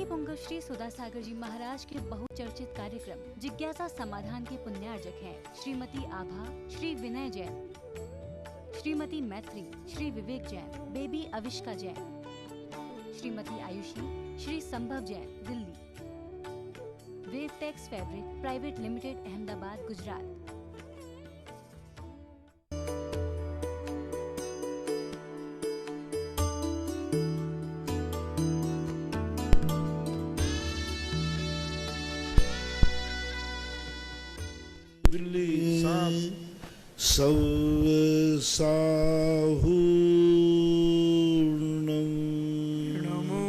पुंगव श्री सुधा सागर जी महाराज के बहुचर्चित कार्यक्रम जिज्ञासा समाधान के पुण्यार्जक हैं श्रीमती आभा, श्री विनय Jain, Shrimati Maitri, Shri Vivek Jain, baby Avishka Jain, Shrimati Ayushi, Shri Sambhav Jain, Delhi. Wavetex fabric private limited, Ahmedabad, Gujarat. सव साहूर्णम नमो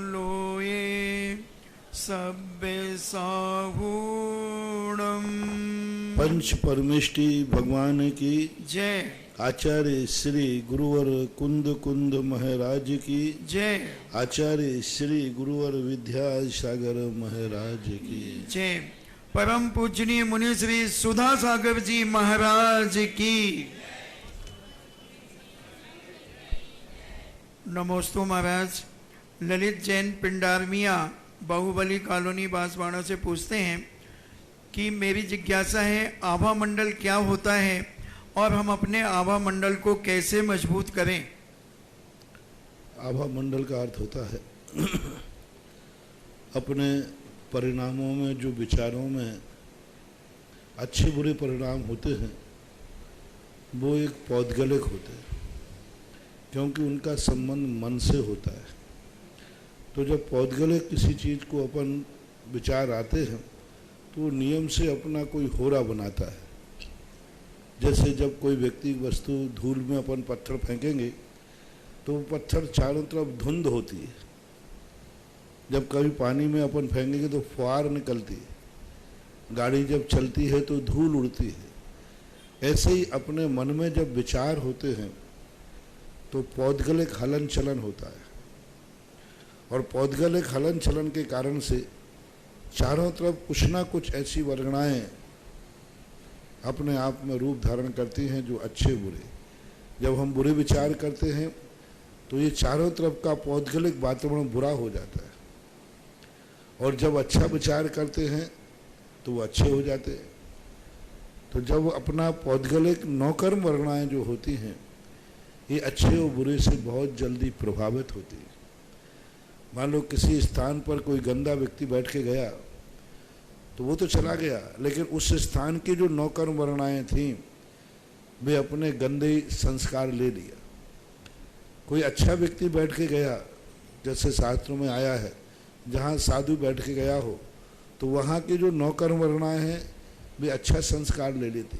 लोये सब्बे साहूर्णम। पंच परमेष्टि भगवान की जय। आचार्य श्री गुरुवर कुंद कुंद महाराज की जय। आचार्य श्री गुरुवर विद्यासागर महाराज की जय। परम पूजनीय मुनि श्री सुधा सागर जी महाराज की नमोस्तु। महाराज ललित जैन पिंडारमिया बाहुबली कॉलोनी बांसवाड़ा से पूछते हैं कि मेरी जिज्ञासा है आभा मंडल क्या होता है और हम अपने आभा मंडल को कैसे मजबूत करें। आभा मंडल का अर्थ होता है अपने परिणामों में, जो विचारों में अच्छे बुरे परिणाम होते हैं वो एक पौद्गलिक होते हैं, क्योंकि उनका संबंध मन से होता है। तो जब पौद्गलिक किसी चीज़ को अपन विचार आते हैं तो नियम से अपना कोई होरा बनाता है। जैसे जब कोई व्यक्ति वस्तु धूल में अपन पत्थर फेंकेंगे तो पत्थर चारों तरफ धुंध होती है। जब कभी पानी में अपन फेंकेंगे तो फुहार निकलती है। गाड़ी जब चलती है तो धूल उड़ती है। ऐसे ही अपने मन में जब विचार होते हैं तो पौद्गलिक हलन चलन होता है, और पौद्गलिक हलन चलन के कारण से चारों तरफ कुछ ना कुछ ऐसी वर्गणाएं अपने आप में रूप धारण करती हैं जो अच्छे बुरे। जब हम बुरे विचार करते हैं तो ये चारों तरफ का पौद्गलिक वातावरण बुरा हो जाता है, और जब अच्छा विचार करते हैं तो वो अच्छे हो जाते हैं। तो जब अपना पौद्गलिक नौकर्म वर्गणाएं जो होती हैं ये अच्छे और बुरे से बहुत जल्दी प्रभावित होती है। मान लो किसी स्थान पर कोई गंदा व्यक्ति बैठ के गया तो वो तो चला गया, लेकिन उस स्थान की जो नौकर्म वर्गणाएं थीं वे अपने गंदे संस्कार ले लिया। कोई अच्छा व्यक्ति बैठ के गया, जैसे शास्त्रों में आया है जहाँ साधु बैठ के गया हो तो वहाँ की जो नौकर्म वर्गणाएं हैं वे अच्छा संस्कार ले लेती।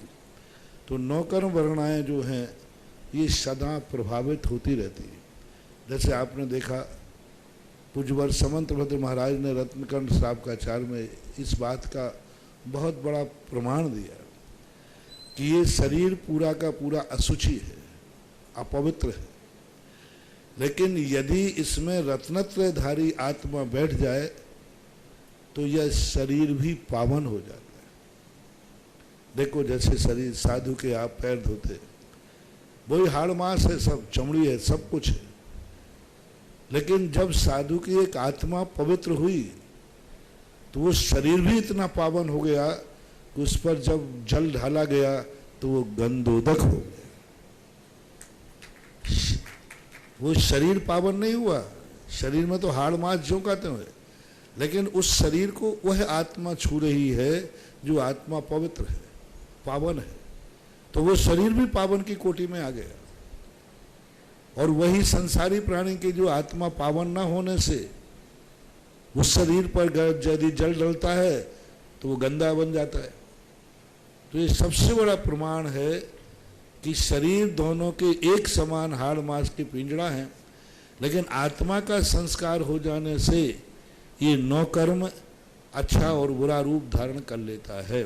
तो नौकर्म वर्गणाएं जो हैं ये सदा प्रभावित होती रहती है। जैसे आपने देखा पूज्यवर समंत भद्र महाराज ने रत्नकंठ श्रावकाचार्य में इस बात का बहुत बड़ा प्रमाण दिया कि ये शरीर पूरा का पूरा अशुचि है, अपवित्र है, लेकिन यदि इसमें रत्नत्रयधारी आत्मा बैठ जाए तो यह शरीर भी पावन हो जाता है। देखो जैसे शरीर साधु के आप पैर धोते, वही हाड़ मांस है, सब चमड़ी है, सब कुछ है, लेकिन जब साधु की एक आत्मा पवित्र हुई तो वो शरीर भी इतना पावन हो गया कि उस पर जब जल ढाला गया तो वो गंधोदक हो गया। वो शरीर पावन नहीं हुआ, शरीर में तो हाड़ मांस झोंकाते हुए, लेकिन उस शरीर को वह आत्मा छू रही है जो आत्मा पवित्र है, पावन है, तो वो शरीर भी पावन की कोटि में आ गया। और वही संसारी प्राणी की जो आत्मा पावन न होने से उस शरीर पर यदि जल डलता है तो वो गंदा बन जाता है। तो ये सबसे बड़ा प्रमाण है कि शरीर दोनों के एक समान हाड़ मांस के पिंजड़ा हैं, लेकिन आत्मा का संस्कार हो जाने से ये नौकर्म अच्छा और बुरा रूप धारण कर लेता है।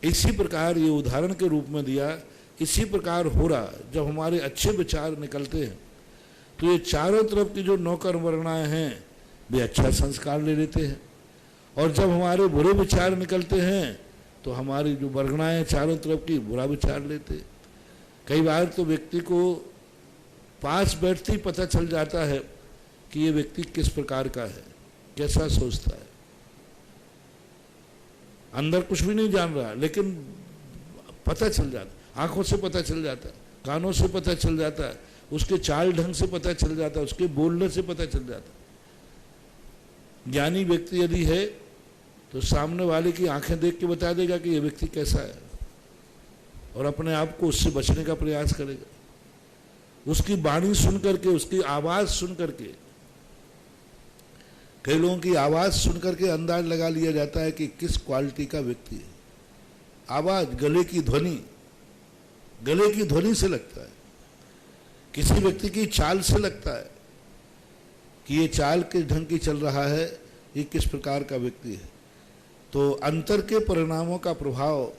इसी प्रकार ये उदाहरण के रूप में दिया, इसी प्रकार हो रहा जब हमारे अच्छे विचार निकलते हैं तो ये चारों तरफ की जो नौकर्म वर्गणाएं हैं वे अच्छा संस्कार ले लेते हैं, और जब हमारे बुरे विचार निकलते हैं तो हमारी जो वर्गणाएं चारों तरफ की बुरा विचार लेते हैं। कई बार तो व्यक्ति को पास बैठते ही पता चल जाता है कि ये व्यक्ति किस प्रकार का है, कैसा सोचता है। अंदर कुछ भी नहीं जान रहा, लेकिन पता चल जाता, आंखों से पता चल जाता, कानों से पता चल जाता, उसके चाल ढंग से पता चल जाता, उसके बोलने से पता चल जाता। ज्ञानी व्यक्ति यदि है तो सामने वाले की आंखें देख के बता देगा कि ये व्यक्ति कैसा है, और अपने आप को उससे बचने का प्रयास करेगा। उसकी वाणी सुन करके, उसकी आवाज सुन करके, कई लोगों की आवाज सुन करके अंदाज लगा लिया जाता है कि किस क्वालिटी का व्यक्ति है। आवाज, गले की ध्वनि, गले की ध्वनि से लगता है, किसी व्यक्ति की चाल से लगता है कि ये चाल किस ढंग की चल रहा है, ये किस प्रकार का व्यक्ति है। तो अंतर के परिणामों का प्रभाव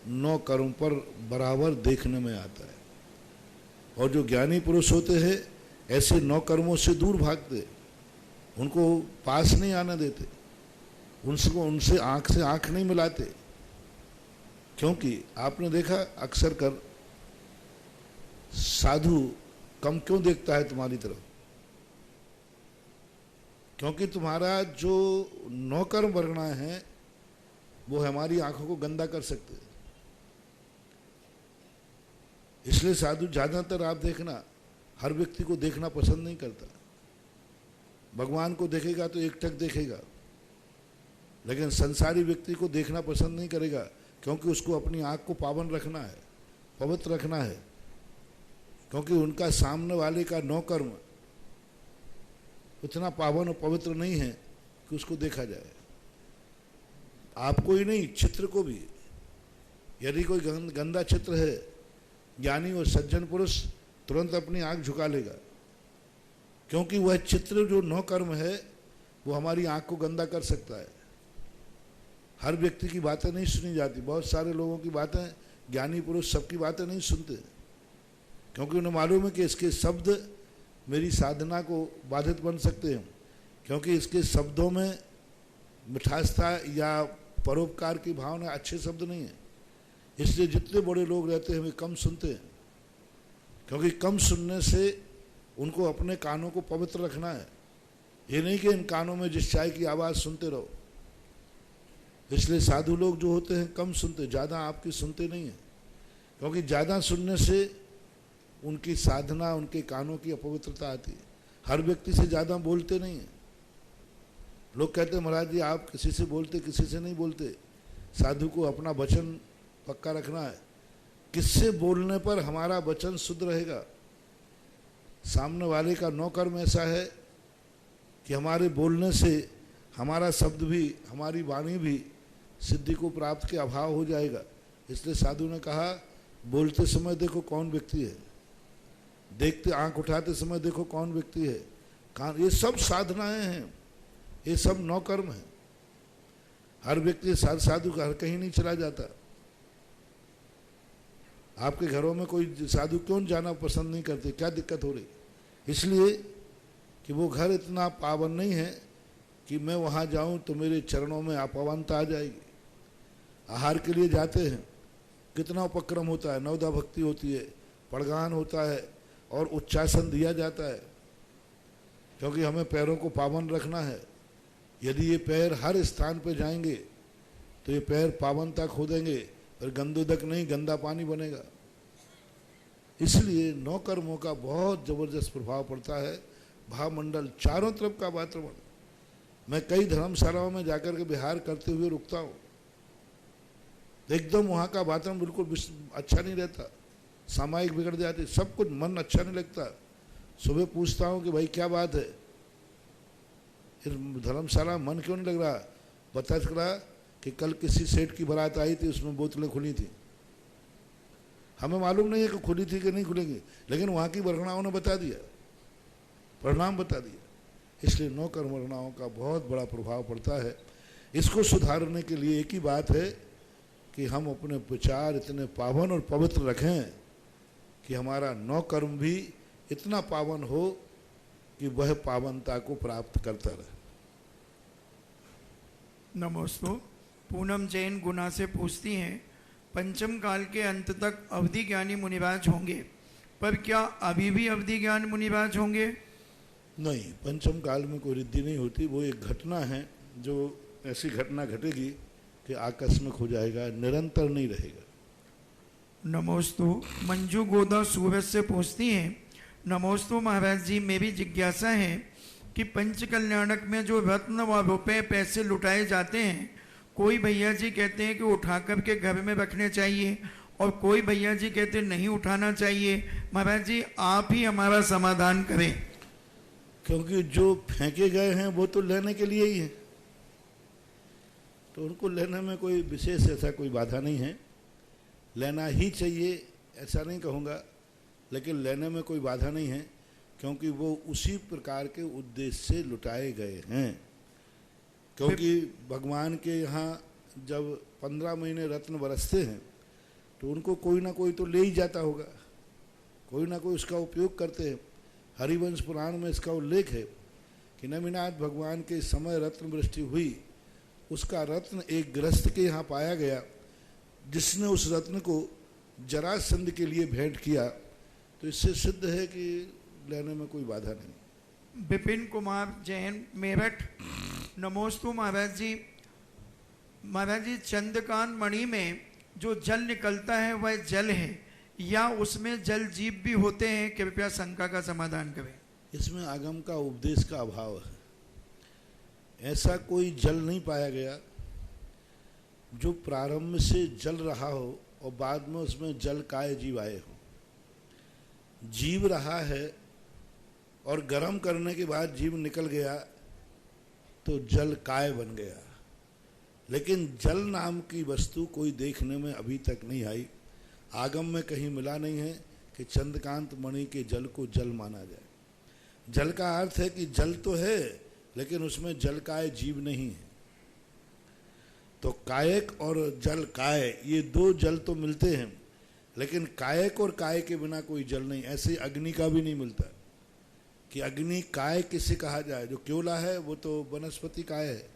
9 कर्म पर बराबर देखने में आता है। और जो ज्ञानी पुरुष होते हैं ऐसे 9 कर्मों से दूर भागते, उनको पास नहीं आने देते, उनसे आंख से आंख नहीं मिलाते। क्योंकि आपने देखा अक्सर कर साधु कम क्यों देखता है तुम्हारी तरफ? क्योंकि तुम्हारा जो 9 कर्म वर्णा है वो हमारी आंखों को गंदा कर सकते हैं। इसलिए साधु ज्यादातर आप देखना हर व्यक्ति को देखना पसंद नहीं करता। भगवान को देखेगा तो एकटक देखेगा, लेकिन संसारी व्यक्ति को देखना पसंद नहीं करेगा, क्योंकि उसको अपनी आंख को पावन रखना है, पवित्र रखना है। क्योंकि उनका सामने वाले का 9 कर्म उतना पावन और पवित्र नहीं है कि उसको देखा जाए। आपको ही नहीं, चित्र को भी, यदि कोई गंदा चित्र है, ज्ञानी और सज्जन पुरुष तुरंत अपनी आंख झुका लेगा, क्योंकि वह चित्र जो 9 कर्म है वो हमारी आंख को गंदा कर सकता है। हर व्यक्ति की बातें नहीं सुनी जाती, बहुत सारे लोगों की बातें ज्ञानी पुरुष सबकी बातें नहीं सुनते, क्योंकि उन्हें मालूम है कि इसके शब्द मेरी साधना को बाधित बन सकते हैं, क्योंकि इसके शब्दों में मिठासता या परोपकार की भावना अच्छे शब्द नहीं है। इसलिए जितने बड़े लोग रहते हैं वे कम सुनते हैं, क्योंकि कम सुनने से उनको अपने कानों को पवित्र रखना है। ये नहीं कि इन कानों में जिस चाय की आवाज़ सुनते रहो। इसलिए साधु लोग जो होते हैं कम सुनते, ज़्यादा आपकी सुनते नहीं हैं, क्योंकि ज़्यादा सुनने से उनकी साधना, उनके कानों की अपवित्रता आती है। हर व्यक्ति से ज़्यादा बोलते नहीं हैं। लोग कहते हैं महाराज जी आप किसी से बोलते, किसी से नहीं बोलते। साधु को अपना वचन पक्का रखना है। किससे बोलने पर हमारा वचन शुद्ध रहेगा? सामने वाले का 9 कर्म ऐसा है कि हमारे बोलने से हमारा शब्द भी, हमारी वाणी भी सिद्धि को प्राप्त के अभाव हो जाएगा। इसलिए साधु ने कहा बोलते समय देखो कौन व्यक्ति है, देखते आंख उठाते समय देखो कौन व्यक्ति है, कान, ये सब साधनाएं हैं, ये सब 9 कर्म हैं। हर व्यक्ति साधु का हर कहीं नहीं चला जाता। आपके घरों में कोई साधु क्यों जाना पसंद नहीं करते? क्या दिक्कत हो रही? इसलिए कि वो घर इतना पावन नहीं है कि मैं वहाँ जाऊँ तो मेरे चरणों में अपवानता आ जाएगी। आहार के लिए जाते हैं, कितना उपक्रम होता है, नवदा भक्ति होती है, पड़गान होता है और उच्चासन दिया जाता है, क्योंकि हमें पैरों को पावन रखना है। यदि ये पैर हर स्थान पर जाएंगे तो ये पैर पावनता खो देंगे, फिर गंदोदक नहीं, गंदा पानी बनेगा। इसलिए 9 कर्मों का बहुत जबरदस्त प्रभाव पड़ता है। भावमंडल चारों तरफ का वातावरण, मैं कई धर्मशालाओं में जाकर के विहार करते हुए रुकता हूँ, एकदम वहाँ का वातावरण बिल्कुल अच्छा नहीं रहता, सामायिक बिगड़ जाते, सब कुछ मन अच्छा नहीं लगता। सुबह पूछता हूँ कि भाई क्या बात है, इस धर्मशाला मन क्यों नहीं लग रहा? पता चला कि कल किसी सेठ की बारात आई थी, उसमें बोतलें खुली थी। हमें मालूम नहीं है कि खुली थी कि नहीं खुलेंगी, लेकिन वहाँ की वर्णनाओं ने बता दिया, परिणाम बता दिया। इसलिए 9 कर्म वर्णनाओं का बहुत बड़ा प्रभाव पड़ता है। इसको सुधारने के लिए एक ही बात है कि हम अपने विचार इतने पावन और पवित्र रखें कि हमारा 9 कर्म भी इतना पावन हो कि वह पावनता को प्राप्त करता रहे। नमोस्तु। पूनम जैन गुना से पूछती हैं, पंचम काल के अंत तक अवधि ज्ञानी मुनिराज होंगे, पर क्या अभी भी अवधि ज्ञान मुनिराज होंगे? नहीं, पंचम काल में कोई रिद्धि नहीं होती। वो एक घटना है, जो ऐसी घटना घटेगी कि आकस्मिक हो जाएगा, निरंतर नहीं रहेगा। नमोस्तु। मंजू गोदा सूरत से पूछती हैं, नमोस्तु महाराज जी, मेरी जिज्ञासा है कि पंच कल्याणक में जो रत्न व रुपए पैसे लुटाए जाते हैं, कोई भैया जी कहते हैं कि उठा कर के घर में रखने चाहिए और कोई भैया जी कहते हैं नहीं उठाना चाहिए। महाराज जी आप ही हमारा समाधान करें। क्योंकि जो फेंके गए हैं वो तो लेने के लिए ही है, तो उनको लेने में कोई विशेष ऐसा कोई बाधा नहीं है। लेना ही चाहिए ऐसा नहीं कहूँगा, लेकिन लेने में कोई बाधा नहीं है, क्योंकि वो उसी प्रकार के उद्देश्य से लुटाए गए हैं। क्योंकि भगवान के यहाँ जब 15 महीने रत्न बरसते हैं तो उनको कोई ना कोई तो ले ही जाता होगा, कोई ना कोई उसका उपयोग करते हैं। हरिवंश पुराण में इसका उल्लेख है कि नमिनाथ भगवान के समय रत्न वृष्टि हुई, उसका रत्न एक गृहस्थ के यहाँ पाया गया, जिसने उस रत्न को जरासंध के लिए भेंट किया। तो इससे सिद्ध है कि लेने में कोई बाधा नहीं। विपिन कुमार जैन मेरठ, नमोस्तु महाराज जी। महाराज जी चंद्रकांत मणि में जो जल निकलता है वह जल है या उसमें जल जीव भी होते हैं? कृपया शंका का समाधान करें। इसमें आगम का उपदेश का अभाव है। ऐसा कोई जल नहीं पाया गया जो प्रारंभ से जल रहा हो और बाद में उसमें जल काय जीव आए हो। जीव रहा है और गर्म करने के बाद जीव निकल गया तो जल काय बन गया, लेकिन जल नाम की वस्तु कोई देखने में अभी तक नहीं आई। आगम में कहीं मिला नहीं है कि चंद्रकांत मणि के जल को जल माना जाए। जल का अर्थ है कि जल तो है, लेकिन उसमें जल काय जीव नहीं है। तो कायक और जल काय, ये दो जल तो मिलते हैं, लेकिन कायक और काय के बिना कोई जल नहीं। ऐसे अग्नि का भी नहीं मिलता कि अग्नि काय किसे कहा जाए। जो क्योला है वो तो वनस्पति काय है।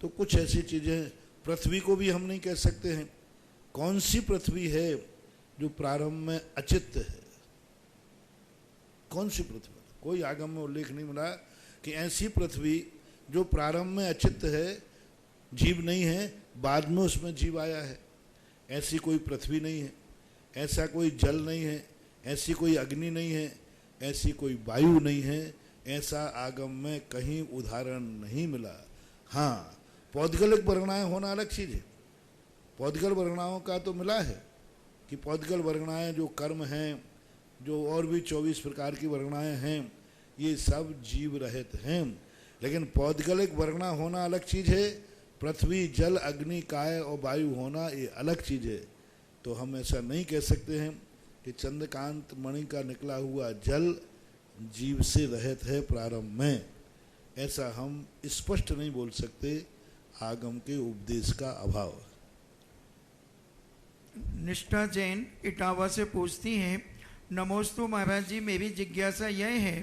तो कुछ ऐसी चीजें, पृथ्वी को भी हम नहीं कह सकते हैं। कौन सी पृथ्वी है जो प्रारंभ में अचित्त है? कौन सी पृथ्वी? कोई आगम में उल्लेख नहीं मिला कि ऐसी पृथ्वी जो प्रारंभ में अचित्त है, जीव नहीं है, बाद में उसमें जीव आया है। ऐसी कोई पृथ्वी नहीं है, ऐसा कोई जल नहीं है, ऐसी कोई अग्नि नहीं है, ऐसी कोई वायु नहीं है। ऐसा आगम में कहीं उदाहरण नहीं मिला। हाँ, पौद्गलिक वर्गणाएं होना अलग चीज है। पौद्गल वर्गणाओं का तो मिला है कि पौद्गल वर्गणाएं जो कर्म हैं, जो और भी 24 प्रकार की वर्गणाएं हैं, ये सब जीव रहित हैं। लेकिन पौद्गलिक वर्गणा होना अलग चीज है, पृथ्वी जल अग्नि काय और वायु होना ये अलग चीज है। तो हम ऐसा नहीं कह सकते हैं कि चंद्रकांत मणि का निकला हुआ जल जीव से रहित है प्रारंभ में। ऐसा हम स्पष्ट नहीं बोल सकते, आगम के उपदेश का अभाव। निष्ठा जैन इटावा से पूछती हैं, नमोस्तु महाराज जी, मेरी जिज्ञासा यह है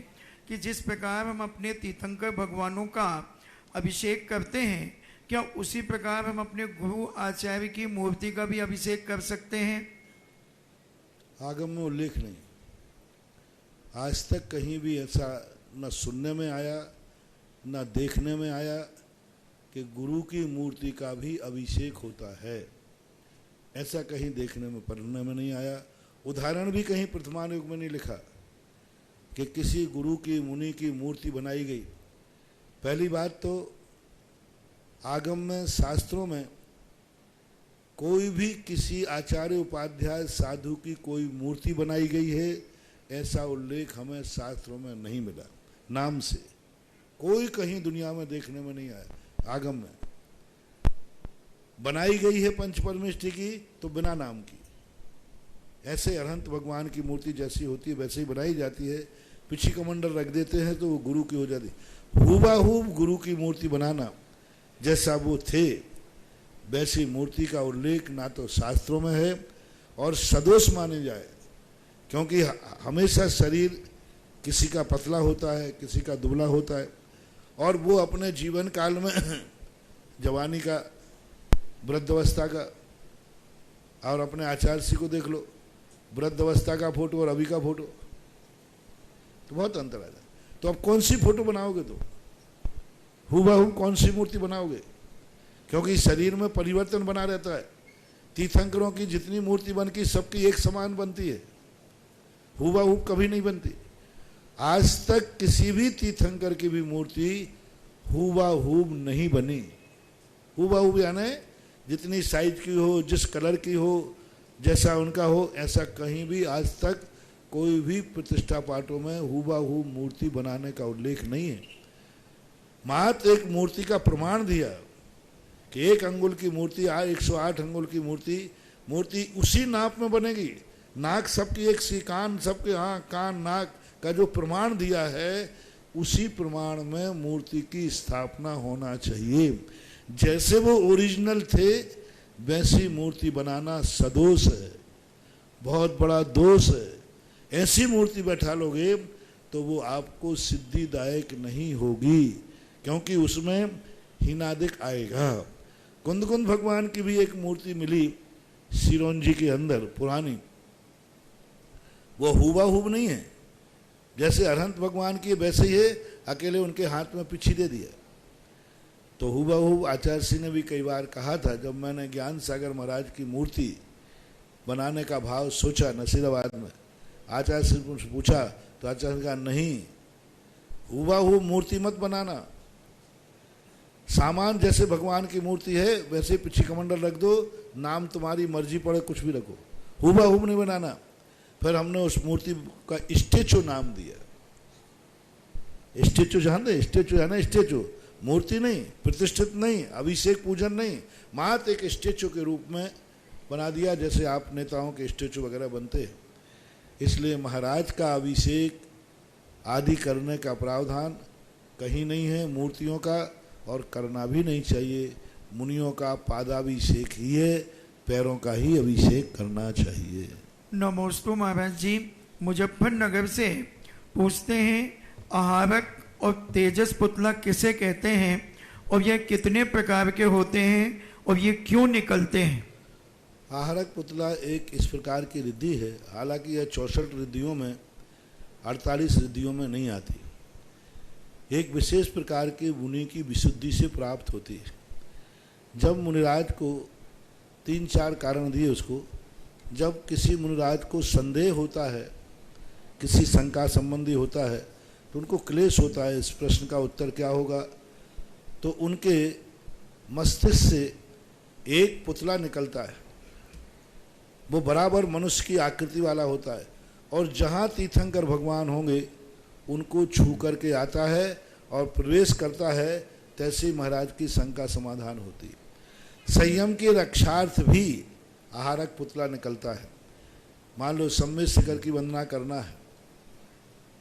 कि जिस प्रकार हम अपने तीर्थंकर भगवानों का अभिषेक करते हैं, क्या उसी प्रकार हम अपने गुरु आचार्य की मूर्ति का भी अभिषेक कर सकते हैं? आगम में उल्लेख नहीं। आज तक कहीं भी ऐसा न सुनने में आया न देखने में आया कि गुरु की मूर्ति का भी अभिषेक होता है। ऐसा कहीं देखने में पढ़ने में नहीं आया। उदाहरण भी कहीं वर्तमान युग में नहीं लिखा कि किसी गुरु की मुनि की मूर्ति बनाई गई। पहली बात तो आगम में शास्त्रों में कोई भी किसी आचार्य उपाध्याय साधु की कोई मूर्ति बनाई गई है, ऐसा उल्लेख हमें शास्त्रों में नहीं मिला। नाम से कोई कहीं दुनिया में देखने में नहीं आया। आगम में बनाई गई है पंच परमेष्टि की तो बिना नाम की। ऐसे अनंत भगवान की मूर्ति जैसी होती है वैसे ही बनाई जाती है। पिछी कमंडल रख देते हैं तो वो गुरु की हो जाती। हूबहूब गुरु की मूर्ति बनाना जैसा वो थे वैसी मूर्ति का उल्लेख ना तो शास्त्रों में है और सदोष माने जाए, क्योंकि हमेशा शरीर किसी का पतला होता है, किसी का दुबला होता है, और वो अपने जीवन काल में जवानी का, वृद्धावस्था का, और अपने आचार्य जी को देख लो, वृद्धावस्था का फोटो और अभी का फोटो तो बहुत अंतर आ जाता है। तो अब कौन सी फोटो बनाओगे? तो हूबहू कौन सी मूर्ति बनाओगे? क्योंकि शरीर में परिवर्तन बना रहता है। तीर्थंकरों की जितनी मूर्ति बनती सबकी एक समान बनती है, हूबहू कभी नहीं बनती। आज तक किसी भी तीर्थंकर की भी मूर्ति हूबहू नहीं बनी। हूबहू यानी जितनी साइज की हो, जिस कलर की हो, जैसा उनका हो, ऐसा कहीं भी आज तक कोई भी प्रतिष्ठा पाठों में हूबहू मूर्ति बनाने का उल्लेख नहीं है। मात्र एक मूर्ति का प्रमाण दिया कि 1 अंगुल की मूर्ति 108 अंगुल की मूर्ति उसी नाप में बनेगी। नाक सबकी एक सी, कान सबके, हाँ कान नाक का जो प्रमाण दिया है उसी प्रमाण में मूर्ति की स्थापना होना चाहिए। जैसे वो ओरिजिनल थे वैसी मूर्ति बनाना सदोष है, बहुत बड़ा दोष है। ऐसी मूर्ति बैठा लोगे तो वो आपको सिद्धिदायक नहीं होगी, क्योंकि उसमें हीनादिक आएगा। कुंदकुंद भगवान की भी एक मूर्ति मिली सिरोंजी के अंदर पुरानी, वो हूबहू नहीं है। जैसे अरहंत भगवान की वैसे ही है, अकेले उनके हाथ में पिछी दे दिया। तो हूबहू आचार्य सिंह ने भी कई बार कहा था, जब मैंने ज्ञान सागर महाराज की मूर्ति बनाने का भाव सोचा नसीराबाद में, आचार्य सिंह से पूछा तो आचार्य ने कहा नहीं, हूबहू मूर्ति मत बनाना। सामान जैसे भगवान की मूर्ति है वैसे पिछी कमंडल रख दो, नाम तुम्हारी मर्जी पड़े कुछ भी रखो, हूबहू नहीं बनाना। फिर हमने उस मूर्ति का स्टेचू नाम दिया। स्टेचू जानते? स्टेचू है ना, स्टेचू मूर्ति नहीं, प्रतिष्ठित नहीं, अभिषेक पूजन नहीं, मात्र एक स्टेचू के रूप में बना दिया, जैसे आप नेताओं के स्टेचू वगैरह बनते हैं। इसलिए महाराज का अभिषेक आदि करने का प्रावधान कहीं नहीं है मूर्तियों का, और करना भी नहीं चाहिए। मुनियों का पादाभिषेक ही है, पैरों का ही अभिषेक करना चाहिए। नमोस्तु महाराज जी, मुजफ्फरनगर से पूछते हैं आहारक और तेजस पुतला किसे कहते हैं और यह कितने प्रकार के होते हैं और ये क्यों निकलते हैं? आहारक पुतला एक इस प्रकार की रिद्धि है, हालांकि यह 64 रिद्धियों में 48 रिद्धियों में नहीं आती। एक विशेष प्रकार के मुनि की विशुद्धि से प्राप्त होती है। जब मुनिराज को 3-4 कारण दिए उसको, जब किसी मुनिराज को संदेह होता है, किसी शंका संबंधी होता है, तो उनको क्लेश होता है इस प्रश्न का उत्तर क्या होगा, तो उनके मस्तिष्क से एक पुतला निकलता है। वो बराबर मनुष्य की आकृति वाला होता है, और जहाँ तीर्थंकर भगवान होंगे उनको छू करके आता है और प्रवेश करता है, तैसे महाराज की शंका समाधान होती है। संयम के रक्षार्थ भी आहारक पुतला निकलता है। मान लो सम्यक शिखर की वंदना करना है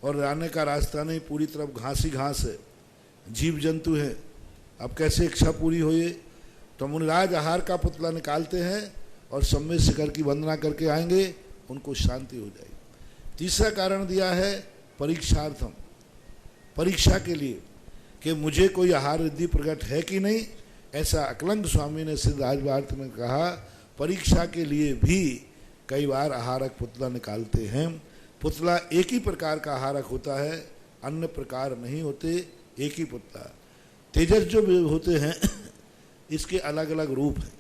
और जाने का रास्ता नहीं, पूरी तरफ घास ही घास है, जीव जंतु है, अब कैसे इच्छा पूरी हो ये? तो मुनिराज आहार का पुतला निकालते हैं और सम्यक शिखर की वंदना करके आएंगे, उनको शांति हो जाएगी। तीसरा कारण दिया है परीक्षार्थम, परीक्षा के लिए कि मुझे कोई आहार रिद्धि प्रकट है कि नहीं। ऐसा अकलंग स्वामी ने सिद्ध राजभारत में कहा, परीक्षा के लिए भी कई बार आहारक पुतला निकालते हैं। पुतला एक ही प्रकार का आहारक होता है, अन्य प्रकार नहीं होते, एक ही पुतला। तेजस जो होते हैं इसके अलग अलग रूप हैं।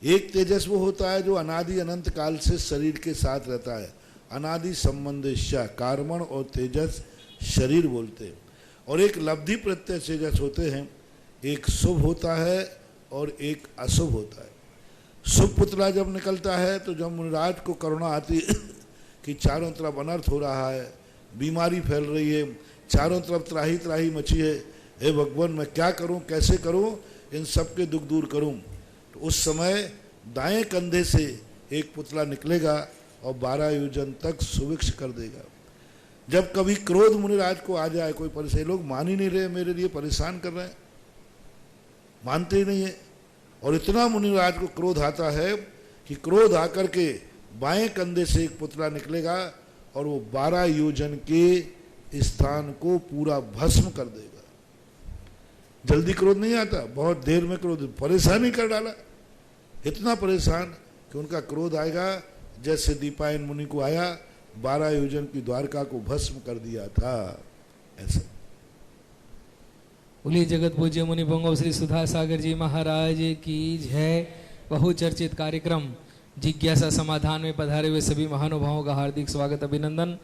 एक तेजस वो होता है जो अनादि अनंत काल से शरीर के साथ रहता है, अनादि संबंधिष्या, कार्मण और तेजस शरीर बोलते हैं। और एक लब्धि प्रत्यय तेजस होते हैं, एक शुभ होता है और एक अशुभ होता है। शुभ पुतला जब निकलता है तो जब मुनिराज को करुणा आती है कि चारों तरफ अनर्थ हो रहा है, बीमारी फैल रही है, चारों तरफ त्राही त्राही मची है, हे भगवान मैं क्या करूं, कैसे करूं, इन सब के दुख दूर करूं। तो उस समय दाएं कंधे से एक पुतला निकलेगा और 12 योजन तक सुविक्ष कर देगा। जब कभी क्रोध मुनिराज को आ जाए, कोई परेशान, लोग मान ही नहीं रहे, मेरे लिए परेशान कर रहे हैं, मानते ही नहीं है, और इतना मुनिराज को क्रोध आता है कि क्रोध आकर के बाएं कंधे से एक पुतला निकलेगा और वो 12 योजन के स्थान को पूरा भस्म कर देगा। जल्दी क्रोध नहीं आता, बहुत देर में क्रोध परेशान ही कर डाला, इतना परेशान कि उनका क्रोध आएगा जैसे दीपायन मुनि को आया, 12 योजन की द्वारका को भस्म कर दिया था। ऐसा। बोलिए जगत पूज्य मुनि पुंगव श्री सुधा सागर जी महाराज की जय। बहुचर्चित कार्यक्रम जिज्ञासा समाधान में पधारे हुए सभी महानुभावों का हार्दिक स्वागत अभिनंदन।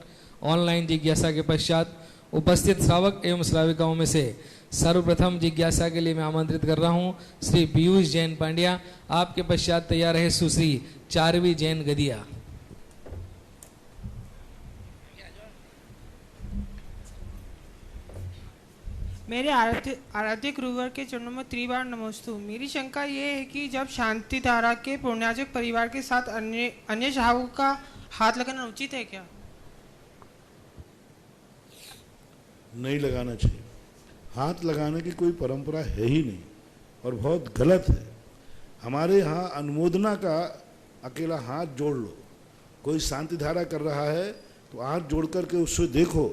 ऑनलाइन जिज्ञासा के पश्चात उपस्थित श्रावक एवं श्राविकाओं में से सर्वप्रथम जिज्ञासा के लिए मैं आमंत्रित कर रहा हूं श्री पीयूष जैन पांड्या। आपके पश्चात तैयार है सुश्री चारवी जैन गदिया। मेरे आराध्य गुरुवर के चरणों में त्रिबार नमोस्तु। मेरी शंका ये है कि जब शांति धारा के पुण्यार्जक परिवार के साथ अन्य शावकों का हाथ लगाना उचित है क्या? नहीं लगाना चाहिए। हाथ लगाने की कोई परंपरा है ही नहीं और बहुत गलत है। हमारे यहाँ अनुमोदना का अकेला हाथ जोड़ लो। कोई शांति धारा कर रहा है तो हाथ जोड़ करके उससे देखो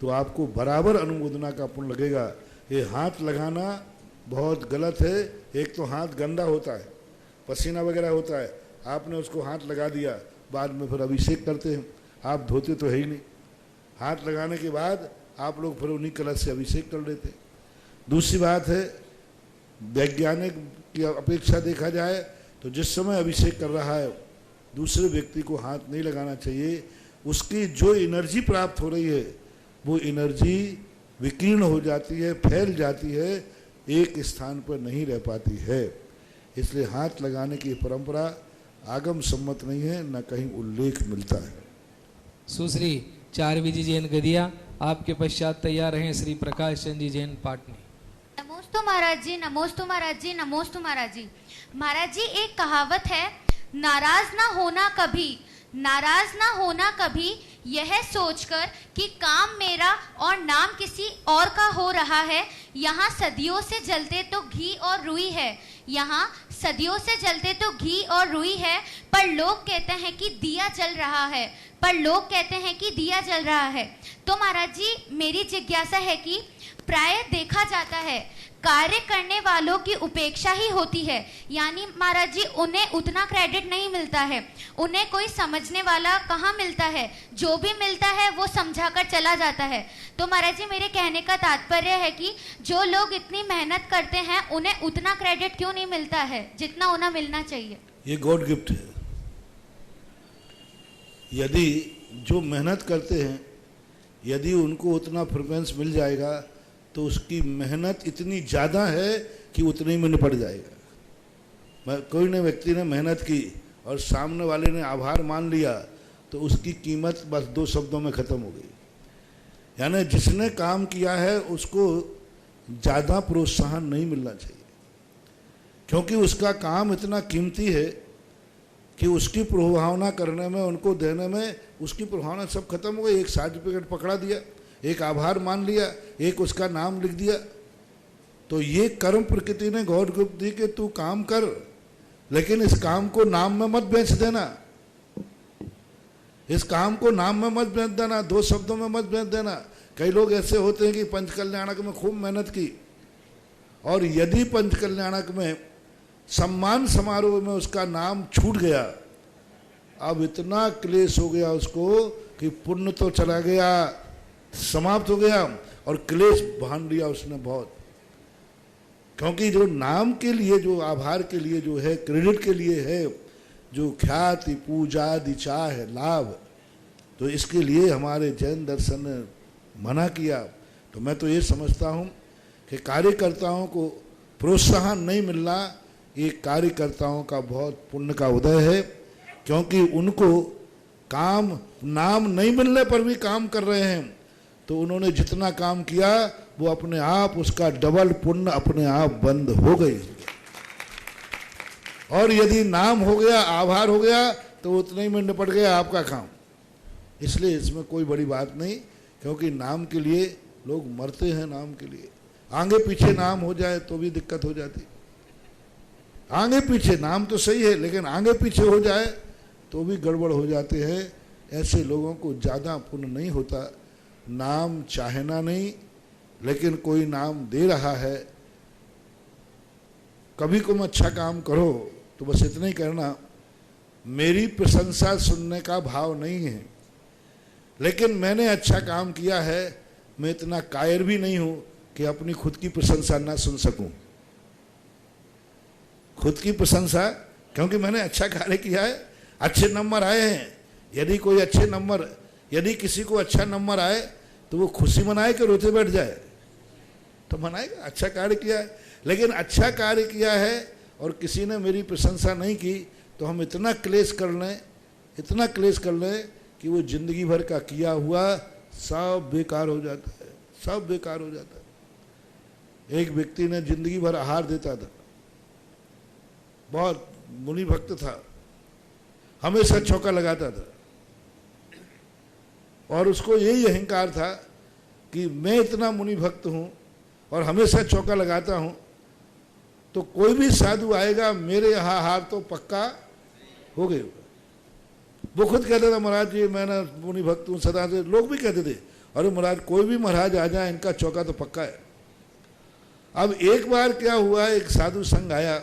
तो आपको बराबर अनुमोदना का पुण्य लगेगा। ये हाथ लगाना बहुत गलत है। एक तो हाथ गंदा होता है, पसीना वगैरह होता है, आपने उसको हाथ लगा दिया, बाद में फिर अभिषेक करते हैं, आप धोते तो है ही नहीं। हाथ लगाने के बाद आप लोग फिर उन्हीं कलश से अभिषेक कर लेते। दूसरी बात है, वैज्ञानिक की अपेक्षा देखा जाए तो जिस समय अभिषेक कर रहा है दूसरे व्यक्ति को हाथ नहीं लगाना चाहिए। उसकी जो एनर्जी प्राप्त हो रही है वो एनर्जी विकीर्ण हो जाती है, फैल जाती है, एक स्थान पर नहीं रह पाती है। इसलिए हाथ लगाने की परंपरा आगम सम्मत नहीं है, न कहीं उल्लेख मिलता है। सुश्री चारवी जी जैन गदिया। आपके पश्चात तैयार हैं श्री प्रकाश चंद जी जैन पाटनी। नमोस्तु महाराज जी, नमोस्तु महाराज जी, नमोस्तु महाराज जी। महाराज जी एक कहावत है, नाराज ना होना कभी, नाराज ना होना कभी, यह सोचकर कि काम मेरा और नाम किसी और का हो रहा है। यहाँ सदियों से जलते तो घी और रुई है, यहाँ सदियों से जलते तो घी और रुई है, पर लोग कहते हैं कि दिया जल रहा है, पर लोग कहते हैं कि दिया जल रहा है। तो महाराज जी मेरी जिज्ञासा है कि प्राय देखा जाता है कार्य करने वालों की उपेक्षा ही होती है, यानी महाराज जी उन्हें उतना क्रेडिट नहीं मिलता है, उन्हें कोई समझने वाला कहाँ मिलता है, जो भी मिलता है वो समझाकर चला जाता है। तो महाराज जी मेरे कहने का तात्पर्य है कि जो लोग इतनी मेहनत करते हैं उन्हें उतना क्रेडिट क्यों नहीं मिलता है जितना उन्हें मिलना चाहिए? ये गॉड गिफ्ट है। यदि जो मेहनत करते हैं यदि उनको उतना प्रेफरेंस मिल जाएगा तो उसकी मेहनत इतनी ज़्यादा है कि उतने में निपट जाएगा। कोई ने व्यक्ति ने मेहनत की और सामने वाले ने आभार मान लिया तो उसकी कीमत बस 2 शब्दों में ख़त्म हो गई। यानी जिसने काम किया है उसको ज़्यादा प्रोत्साहन नहीं मिलना चाहिए, क्योंकि उसका काम इतना कीमती है कि उसकी प्रभावना करने में, उनको देने में उसकी प्रभावना सब खत्म हो गई। एक सर्टिफिकेट पकड़ा दिया, एक आभार मान लिया, एक उसका नाम लिख दिया। तो ये कर्म प्रकृति ने गॉड गिफ्ट दी कि तू काम कर, लेकिन इस काम को नाम में मत बेच देना, इस काम को नाम में मत बेच देना, 2 शब्दों में मत बेच देना। कई लोग ऐसे होते हैं कि पंचकल्याणक में खूब मेहनत की और यदि पंचकल्याणक में सम्मान समारोह में उसका नाम छूट गया, अब इतना क्लेश हो गया उसको कि पुण्य तो चला गया, समाप्त हो गया और क्लेश बांध लिया उसने बहुत। क्योंकि जो नाम के लिए, जो आभार के लिए, जो है क्रेडिट के लिए है, जो ख्याति पूजा दिचा है लाभ, तो इसके लिए हमारे जैन दर्शन ने मना किया। तो मैं तो ये समझता हूँ कि कार्यकर्ताओं को प्रोत्साहन नहीं मिलना ये कार्यकर्ताओं का बहुत पुण्य का उदय है, क्योंकि उनको काम नाम नहीं मिलने पर भी काम कर रहे हैं। तो उन्होंने जितना काम किया वो अपने आप उसका डबल पुण्य अपने आप बंद हो गई। और यदि नाम हो गया, आभार हो गया, तो उतने ही में निपट गया आपका काम। इसलिए इसमें कोई बड़ी बात नहीं, क्योंकि नाम के लिए लोग मरते हैं, नाम के लिए। आगे पीछे नाम हो जाए तो भी दिक्कत हो जाती। आगे पीछे नाम तो सही है, लेकिन आगे पीछे हो जाए तो भी गड़बड़ हो जाते हैं। ऐसे लोगों को ज़्यादा पुण्य नहीं होता। नाम चाहना नहीं, लेकिन कोई नाम दे रहा है, कभी तुम अच्छा काम करो तो बस इतना ही करना। मेरी प्रशंसा सुनने का भाव नहीं है, लेकिन मैंने अच्छा काम किया है, मैं इतना कायर भी नहीं हूं कि अपनी खुद की प्रशंसा ना सुन सकूं। खुद की प्रशंसा, क्योंकि मैंने अच्छा कार्य किया है, अच्छे नंबर आए हैं। यदि किसी को अच्छा नंबर आए तो वो खुशी मनाए कि रोते बैठ जाए? तो मनाएगा, अच्छा कार्य किया है। लेकिन अच्छा कार्य किया है और किसी ने मेरी प्रशंसा नहीं की तो हम इतना क्लेश कर लें कि वो जिंदगी भर का किया हुआ सब बेकार हो जाता है, सब बेकार हो जाता है। एक व्यक्ति ने जिंदगी भर आहार देता था, बहुत मुनि भक्त था, हमेशा चौका लगाता था और उसको यही अहंकार था कि मैं इतना मुनि भक्त हूं और हमेशा चौका लगाता हूं, तो कोई भी साधु आएगा मेरे यहाँ हार तो पक्का हो गई। वो खुद कहता था, महाराज जी मैं ना मुनि भक्त हूँ सदा से। लोग भी कहते थे, अरे महाराज कोई भी महाराज आ जाए इनका चौका तो पक्का है। अब एक बार क्या हुआ, एक साधु संघ आया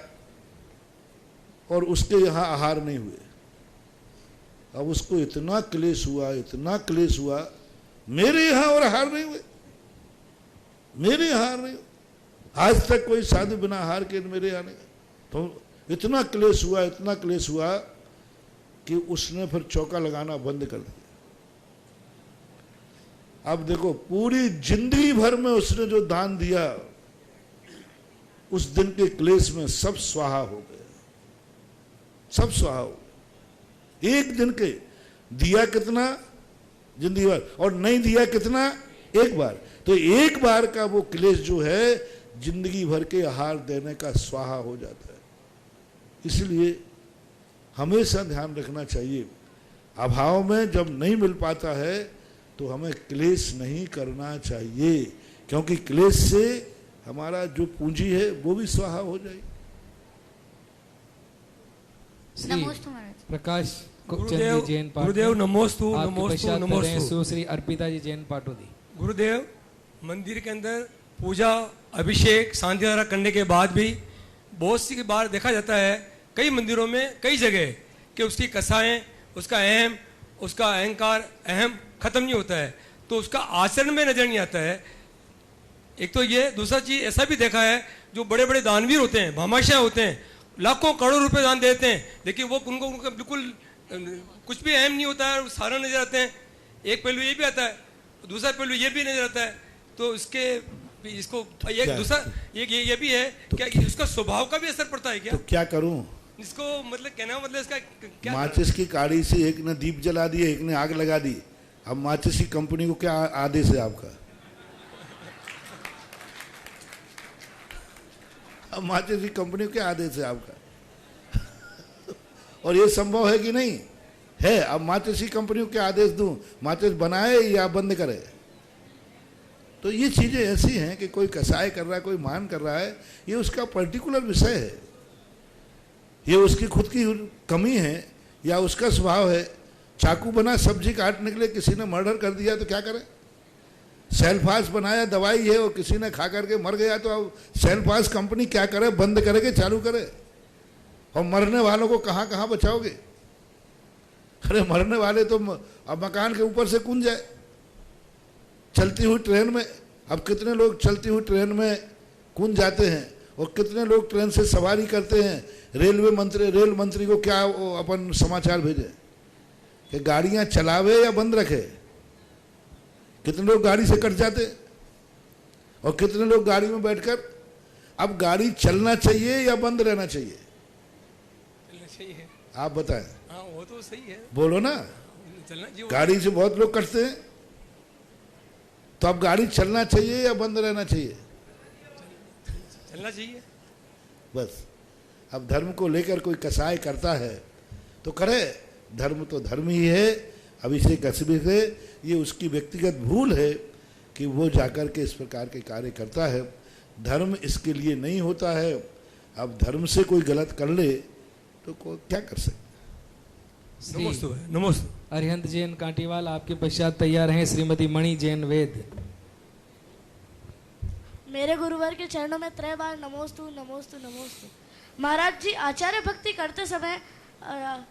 और उसके यहाँ आहार नहीं हुए। अब उसको इतना क्लेश हुआ, मेरे यहाँ और आहार नहीं हुए, मेरे यहाँ आहार नहीं हुए। आज तक कोई साधु बिना आहार के मेरे आने, तो इतना क्लेश हुआ कि उसने फिर चौका लगाना बंद कर दिया। अब देखो, पूरी जिंदगी भर में उसने जो दान दिया, उस दिन के क्लेश में सब स्वाहा हो गया, सब स्वाहा हो गया। एक दिन के दिया कितना, जिंदगी भर, और नहीं दिया कितना, एक बार। तो एक बार का वो क्लेश जो है जिंदगी भर के आहार देने का स्वाहा हो जाता है। इसलिए हमेशा ध्यान रखना चाहिए, अभाव में जब नहीं मिल पाता है तो हमें क्लेश नहीं करना चाहिए, क्योंकि क्लेश से हमारा जो पूंजी है वो भी स्वाहा हो जाएगी। नमोस्तु महाराज। प्रकाश कुपचंद जी जैन पाटोदी। गुरुदेव नमोस्तु नमोस्तु नमोस्तु। सुश्री अर्पिता जी जैन पाटोदी। गुरुदेव, मंदिर के अंदर पूजा अभिषेक सांध्या करने के बाद भी बहुत सी बार देखा जाता है कई मंदिरों में कई जगह कि उसकी कसाएं, उसका अहम, उसका अहंकार अहम खत्म नहीं होता है, तो उसका आचरण में नजर नहीं आता है। एक तो ये, दूसरा चीज ऐसा भी देखा है जो बड़े बड़े दानवीर होते हैं, भामाशाह होते हैं, लाखों करोड़ों रुपए दान देते हैं, लेकिन वो उनका बिल्कुल कुछ भी अहम नहीं होता है, सारा नजर आते हैं। एक पहलू ये भी आता है, दूसरा पहलू ये भी नजर आता है। तो इसको एक दूसरा ये भी है, क्या उसका स्वभाव का भी असर पड़ता है क्या? तो क्या करूं इसको, मतलब कहना मतलब इसका क्या? माचिस की काड़ी से एक ने दीप जला दिए, एक ने आग लगा दी। अब माचिस की कंपनी को क्या आदेश है आपका? अब माचिस की कंपनी को क्या आदेश है आपका? और ये संभव है कि नहीं है? अब माचिस की कंपनी को क्या आदेश दूं, माचिस बनाए या बंद करे? तो ये चीजें ऐसी हैं कि कोई कसाय कर रहा है, कोई मान कर रहा है, ये उसका पर्टिकुलर विषय है, ये उसकी खुद की कमी है या उसका स्वभाव है। चाकू बना सब्जी काटने के लिए, किसी ने मर्डर कर दिया तो क्या करे? सेल्फास बनाया दवाई है और किसी ने खा करके मर गया, तो अब सेल्फास कंपनी क्या करे, बंद करे कि चालू करे? और मरने वालों को कहाँ कहाँ बचाओगे? अरे मरने वाले तो अब मकान के ऊपर से कूद जाए, चलती हुई ट्रेन में। अब कितने लोग चलती हुई ट्रेन में कूद जाते हैं और कितने लोग ट्रेन से सवारी करते हैं। रेल मंत्री को क्या अपन समाचार भेजे कि गाड़ियां चलावे या बंद रखे? कितने लोग गाड़ी से कट जाते और कितने लोग गाड़ी में बैठकर। अब गाड़ी चलना चाहिए या बंद रहना चाहिए? चलना चाहिए। आप बताएं। हाँ, वो तो सही है, बोलो ना। चलना चाहिए। गाड़ी से बहुत लोग कटते हैं, तो अब गाड़ी चलना चाहिए या बंद रहना चाहिए? चलना चाहिए बस। अब धर्म को लेकर कोई कसाई करता है तो करे, धर्म तो धर्म ही है। अभिषेक कस्बे से ये उसकी व्यक्तिगत भूल है कि वो जाकर के इस प्रकार के कार्य करता है। धर्म इसके लिए नहीं होता है। अब धर्म से कोई गलत कर ले तो क्या कर सकते? नमोस्तु। अरिहंत जैन कांटीवाल, आपके पश्चात तैयार हैं श्रीमती मणि जैन वेद। मेरे गुरुवर के चरणों में 3 बार नमोस्तु नमोस्तु नमोस्तु। महाराज जी, आचार्य भक्ति करते समय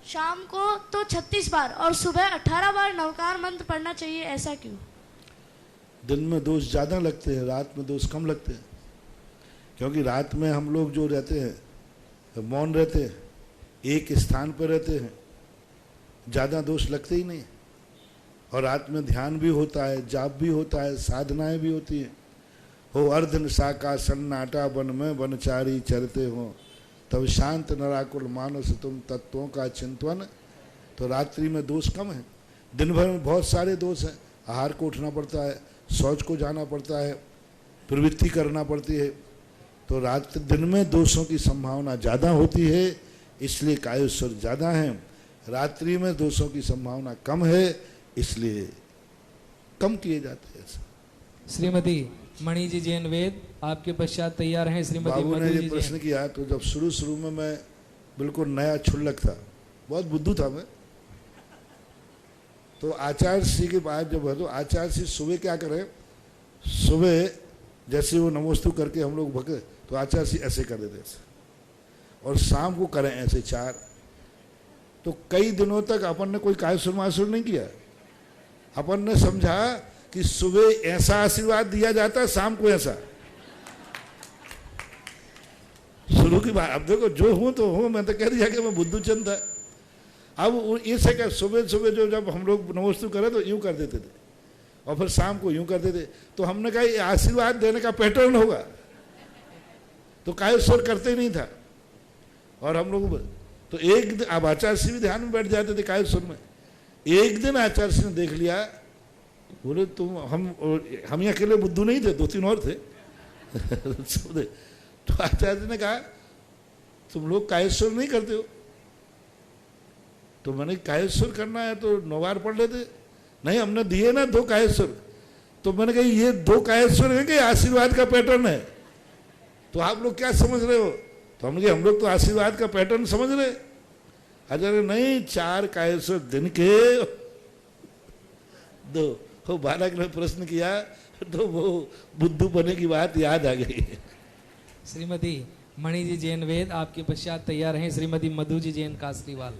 शाम को तो 36 बार और सुबह 18 बार नवकार मंत्र पढ़ना चाहिए, ऐसा क्यों? दिन में दोष ज़्यादा लगते हैं, रात में दोष कम लगते हैं। क्योंकि रात में हम लोग जो रहते हैं मौन रहते हैं, एक स्थान पर रहते हैं, ज़्यादा दोष लगते ही नहीं। और रात में ध्यान भी होता है, जाप भी होता है, साधनाएं भी होती हैं। हो अर्ध निशा का सन्नाटा वन में वनचारी चरते हो, तब शांत नराकुल मानस तुम तत्वों का चिंतन। तो रात्रि में दोष कम है, दिन भर में बहुत सारे दोष हैं। आहार को उठना पड़ता है, शौच को जाना पड़ता है, प्रवृत्ति करना पड़ती है। तो रात दिन में दोषों की संभावना ज़्यादा होती है, इसलिए कायेश्वर ज़्यादा हैं। रात्रि में दोषों की संभावना कम है, इसलिए कम किए जाते हैं। श्रीमती मणि जी जैन वेद आपके पश्चात तैयार हैं श्रीमती बाबू ने मधु ये जी प्रश्न जैन। किया तो जब शुरू में मैं बिल्कुल नया क्षुल्लक था, बहुत बुद्धू था मैं। तो आचार्य श्री के पास जब है तो आचार्य श्री सुबह क्या करें, सुबह जैसे वो नमोस्तु करके हम लोग भगे तो आचार्य श्री ऐसे कर देते ऐसे, और शाम को करें ऐसे 4। तो कई दिनों तक अपन ने कोई कायेश्वर मायेश्वर नहीं किया। अपन ने समझा कि सुबह ऐसा आशीर्वाद दिया जाता है, शाम को ऐसा। शुरू की बात, अब देखो जो हूं तो हूं, मैं तो कह दिया कि मैं बुद्धूचंद था। अब इसे क्या, सुबह सुबह जो जब हम लोग नमोस्तु करें तो यूं कर देते थे, और फिर शाम को यूं कर देते। तो हमने कहा ये आशीर्वाद देने का पैटर्न होगा, तो कायेश्वर करते ही नहीं था। और हम लोग तो एक दिन, अब आचार्य श्री भी ध्यान में बैठ जाते थे कायेश्वर में। एक दिन आचार्य श्री ने देख लिया, बोले तुम हम ही अकेले बुद्धू नहीं थे, 2-3 और थे। तो आचार्य ने कहा तुम लोग कायेश्वर नहीं करते हो। तो मैंने कायेश्वर करना है तो 9 बार पढ़ लेते। नहीं, हमने दिए ना 2 कायेश्वर। तो मैंने कहा ये 2 कायेश्वर है कि आशीर्वाद का पैटर्न है, तो आप लोग क्या समझ रहे हो। तो हमने कहा हम लोग तो आशीर्वाद का पैटर्न समझ रहे। आचार्य नहीं, 4 कायेश्वर दिन के 2। तो बालक ने प्रश्न किया तो वो बुद्धू बने की बात याद आ गई। श्रीमती मणि जी जैन वेद आपके पश्चात तैयार हैं श्रीमती मधु जी जैन कासरीवाल।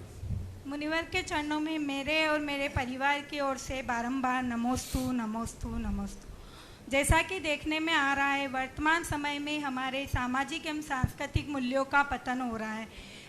मुनिवर के चरणों में मेरे और मेरे परिवार की ओर से बारंबार नमोस्तु नमोस्तु नमोस्तु। जैसा कि देखने में आ रहा है, वर्तमान समय में हमारे सामाजिक एवं सांस्कृतिक मूल्यों का पतन हो रहा है।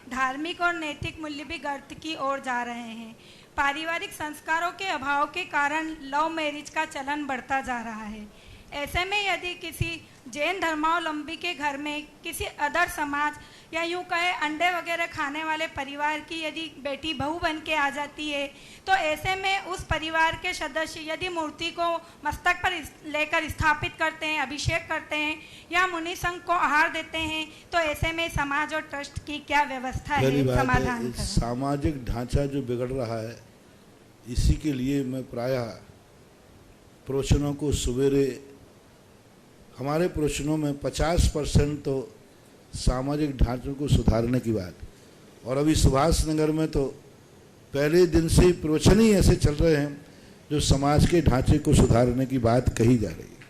धार्मिक और नैतिक मूल्य भी गर्त की ओर जा रहे हैं। पारिवारिक संस्कारों के अभाव के कारण लव मैरिज का चलन बढ़ता जा रहा है। ऐसे में यदि किसी जैन धर्मावलंबी के घर में किसी अदर समाज या यूं कहे अंडे वगैरह खाने वाले परिवार की यदि बेटी बहू बन के आ जाती है, तो ऐसे में उस परिवार के सदस्य यदि मूर्ति को मस्तक पर लेकर स्थापित करते हैं, अभिषेक करते हैं या मुनि संघ को आहार देते हैं, तो ऐसे में समाज और ट्रस्ट की क्या व्यवस्था है, समाधान करें। सामाजिक ढांचा जो बिगड़ रहा है, इसी के लिए मैं प्रायः प्रवचनों को सवेरे, हमारे प्रवचनों में 50% तो सामाजिक ढांचों को सुधारने की बात। और अभी सुभाष नगर में तो पहले दिन से ही प्रवचन ही ऐसे चल रहे हैं जो समाज के ढांचे को सुधारने की बात कही जा रही है,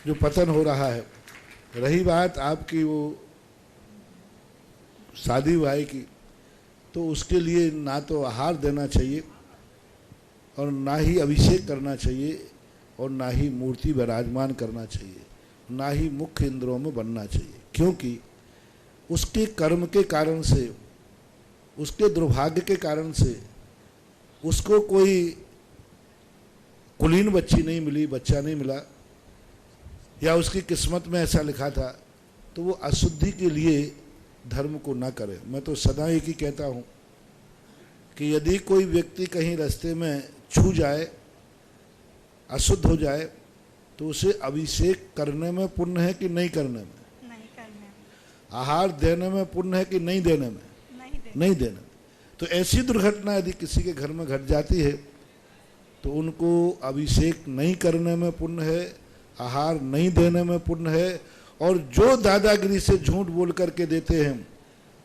जो पतन हो रहा है। रही बात आपकी वो शादी भाई की, तो उसके लिए ना तो आहार देना चाहिए और ना ही अभिषेक करना चाहिए और ना ही मूर्ति विराजमान करना चाहिए, ना ही मुख्य इंद्रियों में बनना चाहिए। क्योंकि उसके कर्म के कारण से, उसके दुर्भाग्य के कारण से उसको कोई कुलीन बच्ची नहीं मिली, बच्चा नहीं मिला, या उसकी किस्मत में ऐसा लिखा था, तो वो अशुद्धि के लिए धर्म को ना करे। मैं तो सदा एक ही कहता हूँ कि यदि कोई व्यक्ति कहीं रास्ते में छू जाए, अशुद्ध हो जाए, तो उसे अभिषेक करने में पुण्य है कि नहीं करने में? नहीं करने में। आहार देने में पुण्य है कि नहीं देने में? नहीं देने में। तो ऐसी दुर्घटना यदि किसी के घर में घट जाती है तो उनको अभिषेक नहीं करने में पुण्य है, आहार नहीं देने में पुण्य है। और जो दादागिरी से झूठ बोल करके देते हैं,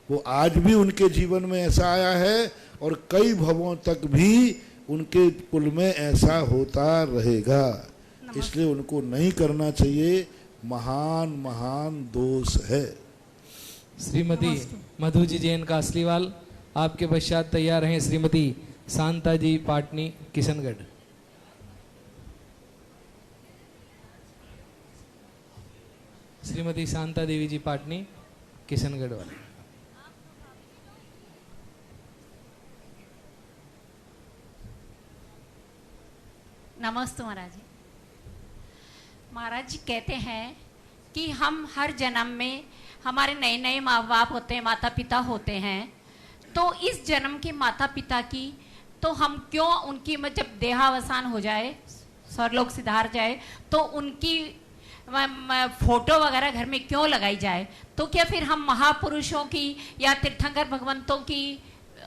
वो आज भी उनके जीवन में ऐसा आया है और कई भवों तक भी उनके कुल में ऐसा होता रहेगा। इसलिए उनको नहीं करना चाहिए, महान महान दोष है। श्रीमती मधु जी जैन कासलीवाल आपके पश्चात तैयार हैं श्रीमती शांता जी पाटनी किशनगढ़। श्रीमती शांता देवी जी पाटनी, किशनगढ़ वाले। नमस्ते महाराज जी। महाराज जी कहते हैं कि हम हर जन्म में हमारे नए नए माँ बाप होते हैं, माता पिता होते हैं, तो इस जन्म के माता पिता की तो हम क्यों उनकी जब देहावसान हो जाए, स्वर्गलोक सिधार जाए, तो उनकी फोटो वगैरह घर में क्यों लगाई जाए? तो क्या फिर हम महापुरुषों की या तीर्थंकर भगवंतों की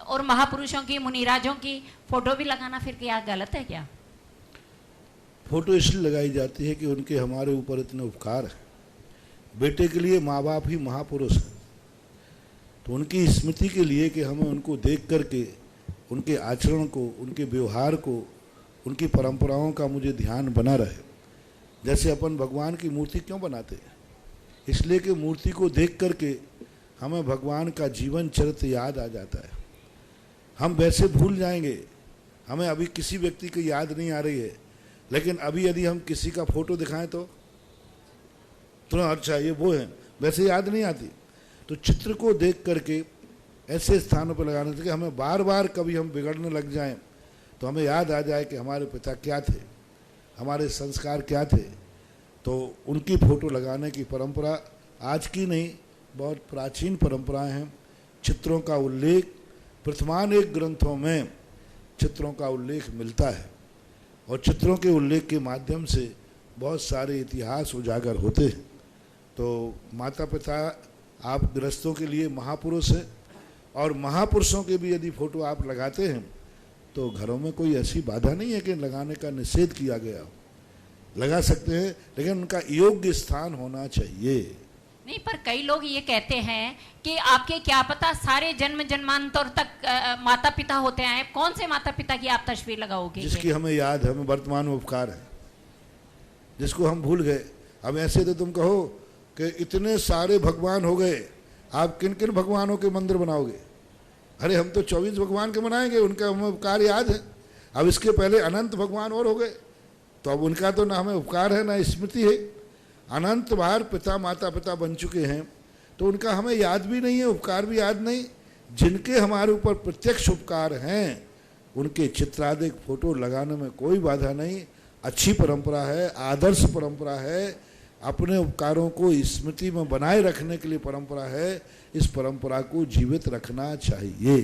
और महापुरुषों की, मुनिराजों की फोटो भी लगाना फिर क्या गलत है क्या? फोटो इसलिए लगाई जाती है कि उनके हमारे ऊपर इतने उपकार है। बेटे के लिए माँ बाप ही महापुरुष हैं, तो उनकी स्मृति के लिए कि हमें उनको देख करके उनके आचरण को, उनके व्यवहार को, उनकी परंपराओं का मुझे ध्यान बना रहे। जैसे अपन भगवान की मूर्ति क्यों बनाते हैं? इसलिए कि मूर्ति को देख करके हमें भगवान का जीवन चरित्र याद आ जाता है। हम वैसे भूल जाएंगे, हमें अभी किसी व्यक्ति की याद नहीं आ रही है, लेकिन अभी यदि हम किसी का फोटो दिखाएं तो अच्छा ये वो है, वैसे याद नहीं आती। तो चित्र को देख करके ऐसे स्थानों पर लगाने से कि हमें बार बार कभी हम बिगड़ने लग जाएं तो हमें याद आ जाए कि हमारे पिता क्या थे, हमारे संस्कार क्या थे। तो उनकी फोटो लगाने की परंपरा आज की नहीं, बहुत प्राचीन परंपराएं हैं। चित्रों का उल्लेख प्रथमानेक ग्रंथों में चित्रों का उल्लेख मिलता है, और चित्रों के उल्लेख के माध्यम से बहुत सारे इतिहास उजागर होते हैं। तो माता पिता आप गृहस्थों के लिए महापुरुष हैं, और महापुरुषों के भी यदि फोटो आप लगाते हैं तो घरों में कोई ऐसी बाधा नहीं है कि लगाने का निषेध किया गया हो, लगा सकते हैं, लेकिन उनका योग्य स्थान होना चाहिए। नहीं, पर कई लोग ये कहते हैं कि आपके क्या पता सारे जन्म जन्मांतर तक माता पिता होते हैं, कौन से माता पिता की आप तस्वीर लगाओगे? जिसकी हमें याद है, हमें वर्तमान में उपकार है, जिसको हम भूल गए। अब ऐसे तो तुम कहो कि इतने सारे भगवान हो गए, आप किन किन भगवानों के मंदिर बनाओगे? अरे हम तो 24 भगवान के बनाएंगे, उनका हमें उपकार याद है। अब इसके पहले अनंत भगवान और हो गए, तो अब उनका तो ना हमें उपकार है ना स्मृति है। अनंत बार पिता माता पिता बन चुके हैं, तो उनका हमें याद भी नहीं है, उपकार भी याद नहीं। जिनके हमारे ऊपर प्रत्यक्ष उपकार हैं उनके चित्रादिक फोटो लगाने में कोई बाधा नहीं। अच्छी परंपरा है, आदर्श परंपरा है, अपने उपकारों को स्मृति में बनाए रखने के लिए परंपरा है। इस परंपरा को जीवित रखना चाहिए।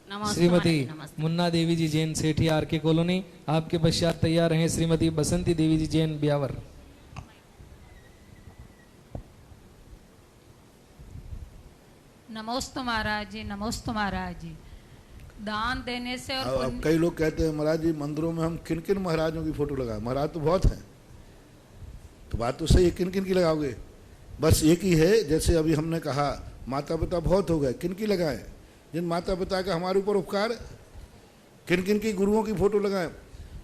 श्रीमती मुन्ना देवी जी जैन, सेठी आर के कॉलोनी। आपके पश्चात तैयार हैं श्रीमती बसंती देवी जी जैन, ब्यावर। नमोस्तु महाराज जी, नमोस्तु महाराज जी। दान देने से और अब कई लोग कहते हैं महाराज जी मंदिरों में हम किन किन महाराजों की फोटो लगाएं? महाराज तो बहुत हैं, तो बात तो सही है, किन किन की लगाओगे? बस एक ही है, जैसे अभी हमने कहा माता पिता बहुत हो गए, किन की लगाएं? जिन माता पिता का हमारे ऊपर उपकार है। किन किन की गुरुओं की फोटो लगाएं?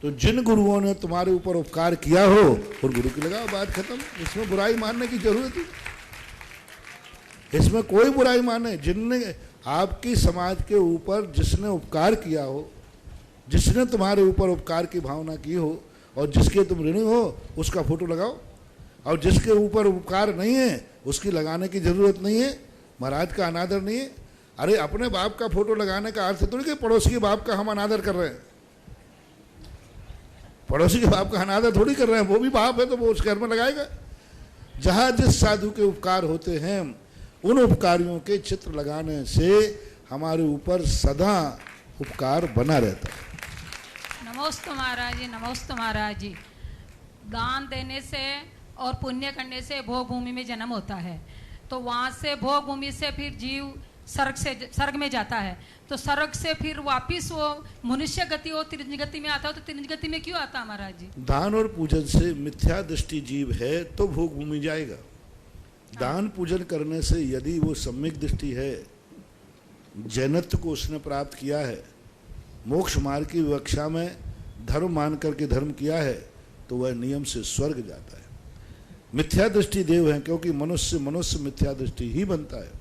तो जिन गुरुओं ने तुम्हारे ऊपर उपकार किया हो उन गुरु की लगाओ, बात खत्म। इसमें बुराई मानने की जरूरत है? इसमें कोई बुराई माने। जिनने आपकी समाज के ऊपर जिसने उपकार किया हो, जिसने तुम्हारे ऊपर उपकार की भावना की हो और जिसके तुम ऋणी हो, उसका फोटो लगाओ। और जिसके ऊपर उपकार नहीं है उसकी लगाने की जरूरत नहीं है। महाराज का अनादर नहीं है। अरे अपने बाप का फोटो लगाने का अर्थ तो नहीं कि पड़ोसी के बाप का हम अनादर कर रहे हैं। पड़ोसी के बाप का अनादर थोड़ी कर रहे हैं, वो भी बाप है तो वो उस घर में लगाएगा। जहां जिस साधु के उपकार होते हैं उन उपकारियों के चित्र लगाने से हमारे ऊपर सदा उपकार बना रहता है। नमोस्तु महाराज जी, नमोस्तु महाराज जी। दान देने से और पुण्य करने से भोग भूमि में जन्म होता है, तो वहाँ से भोग भूमि से फिर जीव स्वर्ग में जाता है, तो स्वर्ग से फिर वापिस वो मनुष्य गति और त्रिंज गति में आता है। तो त्रिंज गति में क्यों आता है महाराज जी? दान और पूजन से मिथ्या दृष्टि जीव है तो भोग भूमि जाएगा। दान पूजन करने से यदि वो सम्यक दृष्टि है, जैनत्व को उसने प्राप्त किया है, मोक्ष मार्ग की विवक्षा में धर्म मान करके धर्म किया है, तो वह नियम से स्वर्ग जाता है। मिथ्या दृष्टि देव है, क्योंकि मनुष्य मिथ्या दृष्टि ही बनता है।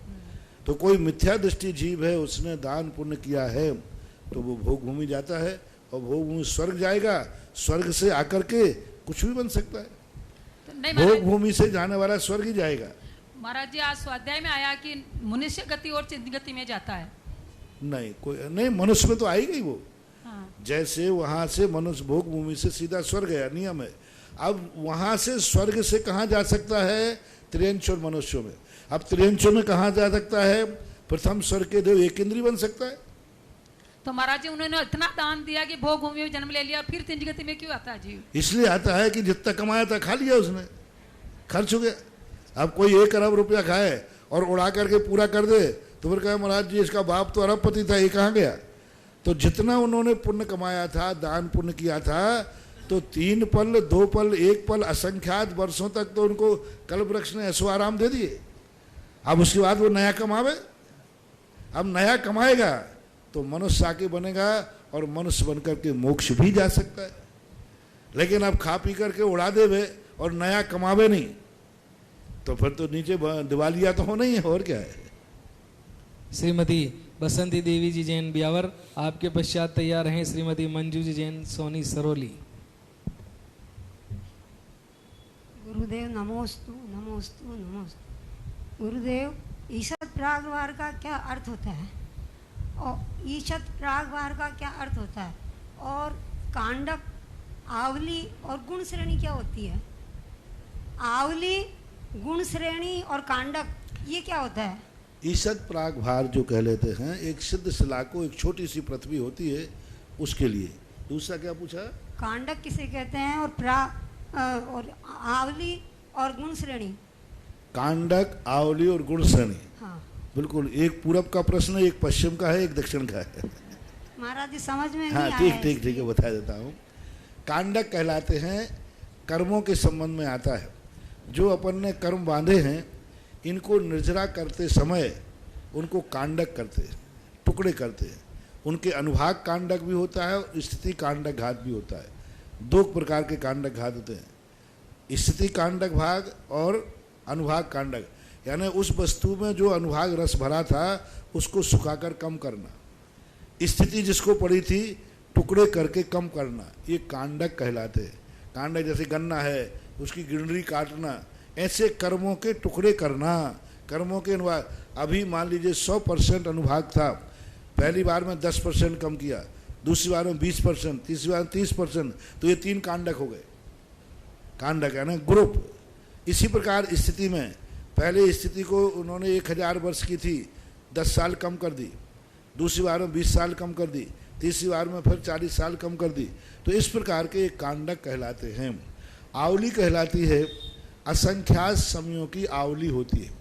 तो कोई मिथ्या दृष्टि जीव है, उसने दान पुण्य किया है तो वो भोग भूमि जाता है, और भोग भूमि स्वर्ग जाएगा। स्वर्ग से आकर के कुछ भी बन सकता है। नहीं भोग महाराज, भूमि से जाने वाला स्वर्ग ही जाएगा। महाराज जी आज स्वाध्याय में आया कि मनुष्य गति और चित्त गति में जाता है। नहीं, कोई नहीं, मनुष्य में तो आएगा ही वो। हाँ। जैसे वहां से मनुष्य भोग भूमि से सीधा स्वर्ग गया, नियम है। अब वहां से स्वर्ग से कहाँ जा सकता है? त्रियंश और मनुष्यों में। अब त्रियंशों में कहाँ जा सकता है? प्रथम स्वर्ग के देव एक इंद्रिय बन सकता है। तो महाराज जी उन्होंने इतना दान दिया कि भोग भूमि में जन्म ले लिया, फिर तीन गति में क्यों आता है जी? इसलिए आता है कि जितना कमाया था खा लिया उसने, खर्च हो गया। अब कोई 1 अरब रुपया खाए और उड़ा करके पूरा कर दे तो फिर कहे महाराज जी इसका बाप तो अरबपति था, ये कहाँ गया? तो जितना उन्होंने पुण्य कमाया था, दान पुण्य किया था, तो 3 पल 2 पल 1 पल असंख्यात वर्षों तक तो उनको कल्प वृक्ष ने ऐसो आराम दे दिए। अब उसके बाद वो नया कमावे। अब नया कमाएगा तो मनुष्य आके बनेगा और मनुष्य बनकर के मोक्ष भी जा सकता है। लेकिन अब खा पी करके उड़ा देवे और नया कमावे नहीं तो फिर तो नीचे दिवालिया तो होना ही है, और क्या है। श्रीमती बसंती देवी जी जैन ब्यावर, आपके पश्चात तैयार हैं श्रीमती मंजू जी जैन सोनी सरोली। गुरुदेव नमोस्तु नमोस्तु नमोस्तु। गुरुदेव, ईशत प्रागवार का क्या अर्थ होता है? और ईशत प्रागवार का क्या अर्थ होता है? और कांडक, आवली और गुण श्रेणी क्या होती है? आवली, गुण श्रेणी और कांडक, ये क्या होता है? ईशत प्रागभार जो कह लेते हैं, एक सिद्ध शिला को, एक छोटी सी पृथ्वी होती है उसके लिए। दूसरा क्या पूछा? कांडक किसे कहते हैं? और आवली और गुण श्रेणी। कांडक, आवली और गुण श्रेणी। हाँ बिल्कुल, एक पूरब का प्रश्न है, एक पश्चिम का है, एक दक्षिण का है। महाराज जी समझ में हाँ नहीं ठीक ठीक ठीक है, बता देता हूँ। कांडक कहलाते हैं, कर्मों के संबंध में आता है। जो अपन ने कर्म बांधे हैं, इनको निर्जरा करते समय उनको कांडक करते हैं, टुकड़े करते हैं। उनके अनुभाग कांडक भी होता है और स्थिति कांडक घात भी होता है। 2 प्रकार के कांडक घात होते हैं, स्थिति कांडक भाग और अनुभाग कांडक। यानी उस वस्तु में जो अनुभाग रस भरा था उसको सुखाकर कम करना, स्थिति जिसको पड़ी थी टुकड़े करके कम करना, ये कांडक कहलाते हैं। कांडक जैसे गन्ना है, उसकी गिरनी काटना, ऐसे कर्मों के टुकड़े करना, कर्मों के अनुभाग। अभी मान लीजिए 100% अनुभाग था, पहली बार में 10% कम किया, दूसरी बार में 20%, तीसरी बार में 30%, तो ये 3 कांडक हो गए। कांडक है ना ग्रुप। इसी प्रकार स्थिति में पहले स्थिति को उन्होंने 1000 वर्ष की थी, 10 साल कम कर दी, दूसरी बार में 20 साल कम कर दी, तीसरी बार में फिर 40 साल कम कर दी। तो इस प्रकार के कांडक कहलाते हैं। आवली कहलाती है, असंख्यात समयों की आवली होती है।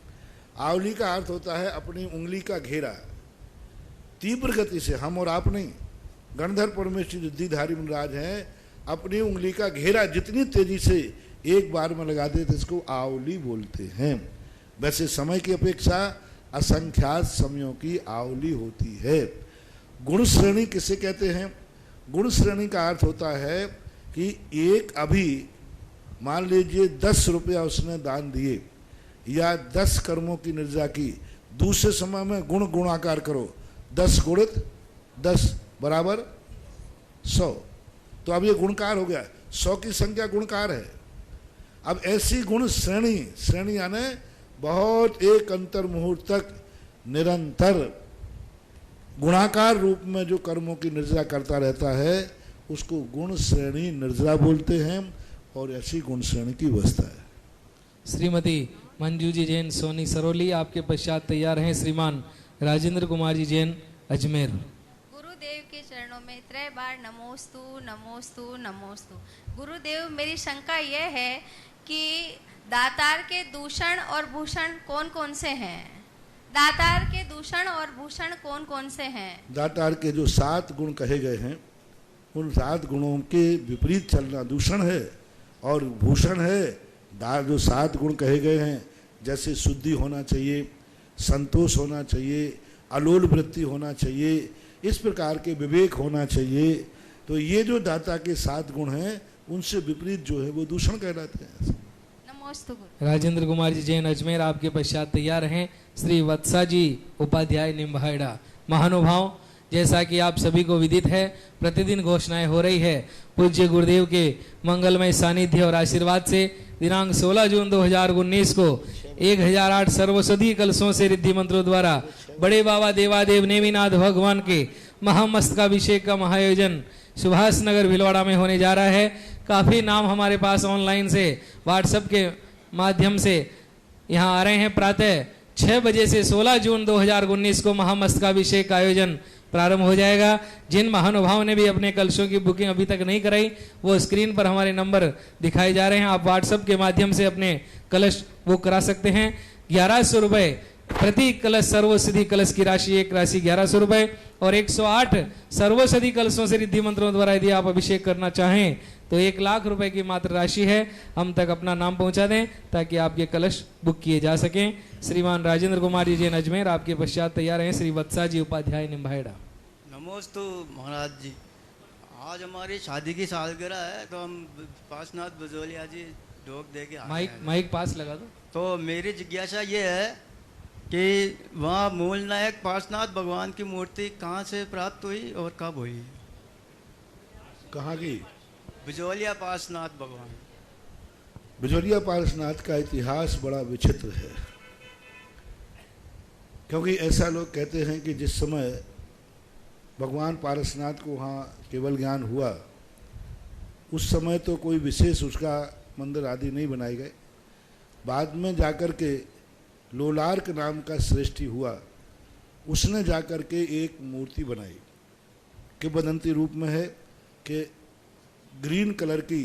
आवली का अर्थ होता है अपनी उंगली का घेरा, तीव्र गति से, हम और आप नहीं, गणधर परमेश्वर युद्धिधारी मुनिराज हैं, अपनी उंगली का घेरा जितनी तेजी से एक बार में लगा देते इसको आवली बोलते हैं। वैसे समय की अपेक्षा असंख्यात समयों की आवली होती है। गुण श्रेणी किसे कहते हैं? गुण श्रेणी का अर्थ होता है कि एक अभी मान लीजिए 10 रुपया उसने दान दिए या 10 कर्मों की निर्जा की, दूसरे समय में गुण गुणाकार करो, 10 गुणित 10 बराबर 100, तो अब ये गुणकार हो गया। 100 की संख्या गुणकार है। अब ऐसी गुण श्रेणी, श्रेणी यानी बहुत एक अंतर मुहूर्त तक निरंतर गुणाकार रूप में जो कर्मों की निर्जरा करता रहता है उसको गुण श्रेणी निर्जरा बोलते हैं, और ऐसी गुण श्रेणी की व्यवस्था है। श्रीमती मंजू जी जैन सोनी सरोली, आपके पश्चात तैयार हैं श्रीमान राजेंद्र कुमार जी जैन अजमेर। गुरुदेव के चरणों में 3 बार नमोस्तु नमोस्तु नमोस्तु। गुरुदेव, मेरी शंका यह है कि दातार के दूषण और भूषण कौन कौन से हैं? दातार के दूषण और भूषण कौन कौन से हैं? दातार के जो 7 गुण कहे गए हैं, उन 7 गुणों के विपरीत चलना दूषण है, और भूषण है जो 7 गुण कहे गए हैं, जैसे शुद्धि होना चाहिए, संतोष होना चाहिए, अलोल वृत्ति होना चाहिए, इस प्रकार के विवेक होना चाहिए। तो ये जो दाता के 7 गुण हैं, उनसे विपरीत जो है वो दूषण कहलाते हैं। नमोस्तु। राजेंद्र कुमार जी जैन अजमेर, आपके पश्चात तैयार हैं श्री वत्सा जी उपाध्याय निम्बाहेड़ा। महानुभाव, जैसा कि आप सभी को विदित है, प्रतिदिन घोषणाएं हो रही है। पूज्य गुरुदेव के मंगलमय सानिध्य और आशीर्वाद से दिनांक 16 जून 2019 को 1008 सर्वसधी कलशों से रिद्धि मंत्रों द्वारा बड़े बाबा देवादेव नेमिनाथ भगवान के महामस्तकाभिषेक का महाआयोजन सुभाष नगर भिलवाड़ा में होने जा रहा है। काफ़ी नाम हमारे पास ऑनलाइन से व्हाट्सएप के माध्यम से यहाँ आ रहे हैं। प्रातः 6 बजे से 16 जून 2019 को महामस्तकाभिषेक का आयोजन प्रारंभ हो जाएगा। जिन महानुभावों ने भी अपने कलशों की बुकिंग अभी तक नहीं कराई, वो स्क्रीन पर हमारे नंबर दिखाए जा रहे हैं। आप व्हाट्सएप के माध्यम से अपने कलश बुक करा सकते हैं। 1100 रुपये प्रति कलश सर्वसिद्धि कलश की राशि, एक राशि 1100 रुपये और 108 सर्वसिद्धि कलशों से रिद्धि मंत्रों द्वारा यदि आप अभिषेक करना चाहें तो 1 लाख रुपए की मात्र राशि है। हम तक अपना नाम पहुंचा दें ताकि आपके कलश बुक किए जा सकें। श्रीमान राजेंद्र कुमार जी जैन अजमेर, आपके पश्चात तैयार हैं श्री वत्सा जी उपाध्याय निम्बाहेड़ा। नमोस्तु महाराज जी, आज हमारी शादी की सालगिरह है तो हम पासनाथ बजोलिया जी ढोक दे के माइक पास लगा दो। तो मेरी जिज्ञासा ये है कि वहाँ मूल नायक पासनाथ भगवान की मूर्ति कहाँ से प्राप्त हुई और कब हुई? कहाँ की? बिजोलिया पासनाथ भगवान। बिजोलिया पासनाथ का इतिहास बड़ा विचित्र है, क्योंकि ऐसा लोग कहते हैं कि जिस समय भगवान पारसनाथ को वहाँ केवल ज्ञान हुआ उस समय तो कोई विशेष उसका मंदिर आदि नहीं बनाए गए। बाद में जाकर के लोलार्क नाम का श्रेष्ठी हुआ, उसने जाकर के एक मूर्ति बनाई, किंवदंती रूप में है कि ग्रीन कलर की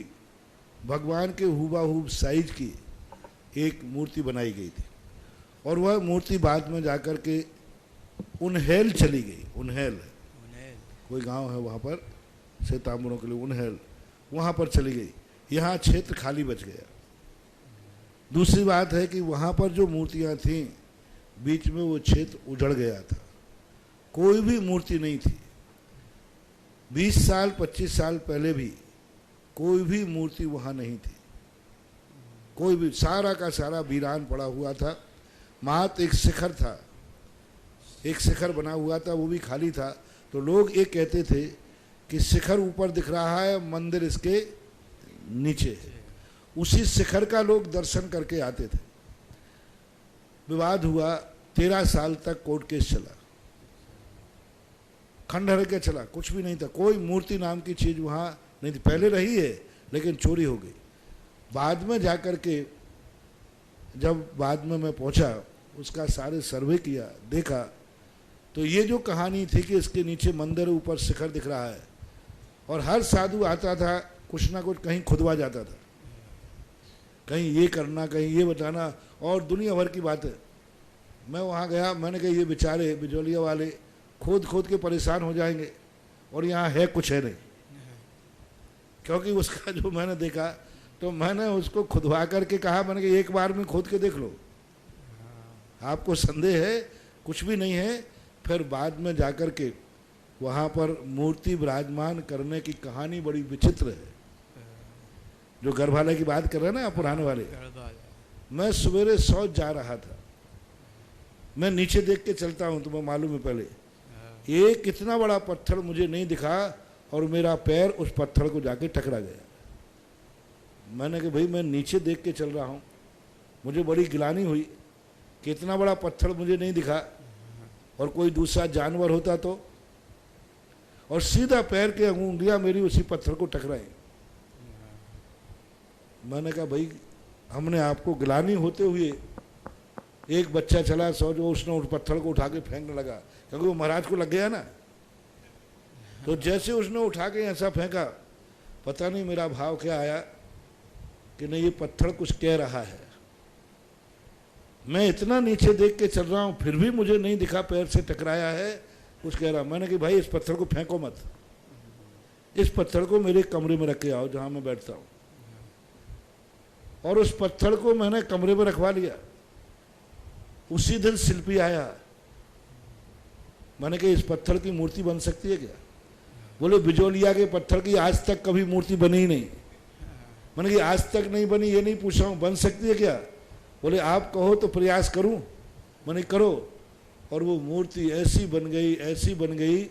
भगवान के हुबहू साइज की एक मूर्ति बनाई गई थी और वह मूर्ति बाद में जाकर के उन्हेल चली गई। उन्हेल कोई गांव है वहाँ पर श्वेतांबरों के लिए, उन्हेल वहाँ पर चली गई। यहाँ क्षेत्र खाली बच गया। दूसरी बात है कि वहाँ पर जो मूर्तियाँ थीं बीच में वो क्षेत्र उजड़ गया था, कोई भी मूर्ति नहीं थी। 20 साल 25 साल पहले भी कोई भी मूर्ति वहाँ नहीं थी, कोई भी, सारा का सारा वीरान पड़ा हुआ था। मात्र एक शिखर था, एक शिखर बना हुआ था, वो भी खाली था। तो लोग ये कहते थे कि शिखर ऊपर दिख रहा है, मंदिर इसके नीचे है। उसी शिखर का लोग दर्शन करके आते थे। विवाद हुआ, 13 साल तक कोर्ट केस चला, खंडहर के चला, कुछ भी नहीं था, कोई मूर्ति नाम की चीज़ वहाँ नहीं थी। पहले रही है लेकिन चोरी हो गई। बाद में जाकर के जब बाद में मैं पहुँचा, उसका सारे सर्वे किया, देखा तो ये जो कहानी थी कि इसके नीचे मंदिर, ऊपर शिखर दिख रहा है और हर साधु आता था कुछ ना कुछ कहीं खुदवा जाता था, कहीं ये करना, कहीं ये बताना और दुनिया भर की बातें। मैं वहाँ गया, मैंने कहा ये बेचारे बिजोलिया वाले खोद खोद के परेशान हो जाएंगे और यहाँ है कुछ है नहीं। क्योंकि उसका जो मैंने देखा तो मैंने उसको खुदवा करके कहा, मैंने कहा एक बार में खोद के देख लो, आपको संदेह है कुछ भी नहीं है। फिर बाद में जाकर के वहाँ पर मूर्ति विराजमान करने की कहानी बड़ी विचित्र है। जो गर्भालय की बात कर रहे हैं ना पुराने वाले, मैं सवेरे शौच जा रहा था, मैं नीचे देख के चलता हूँ, तुम्हें मालूम है पहले एक इतना बड़ा पत्थर मुझे नहीं दिखा और मेरा पैर उस पत्थर को जाके टकरा गया। मैंने कहा भाई मैं नीचे देख के चल रहा हूँ, मुझे बड़ी गिलानी हुई कि इतना बड़ा पत्थर मुझे नहीं दिखा और कोई दूसरा जानवर होता तो, और सीधा पैर के अंगुलियां मेरी उसी पत्थर को टकराई। मैंने कहा भाई हमने आपको गिलानी होते हुए, एक बच्चा चला सो जो उसने उस पत्थर को उठा के फेंकने लगा, क्योंकि वो महाराज को लग गया ना। तो जैसे उसने उठा के ऐसा फेंका, पता नहीं मेरा भाव क्या आया कि नहीं ये पत्थर कुछ कह रहा है। मैं इतना नीचे देख के चल रहा हूँ फिर भी मुझे नहीं दिखा, पैर से टकराया है, कुछ कह रहा। मैंने कहा भाई इस पत्थर को फेंको मत, इस पत्थर को मेरे कमरे में रख के आओ जहाँ मैं बैठता हूँ। और उस पत्थर को मैंने कमरे में रखवा लिया। उसी दिन शिल्पी आया, मैंने कहा इस पत्थर की मूर्ति बन सकती है क्या? बोले बिजोलिया के पत्थर की आज तक कभी मूर्ति बनी ही नहीं। मैंने कहा आज तक नहीं बनी, ये नहीं पूछा हूँ, बन सकती है क्या? बोले आप कहो तो प्रयास करूं। मैंने करो, और वो मूर्ति ऐसी बन गई, ऐसी बन गई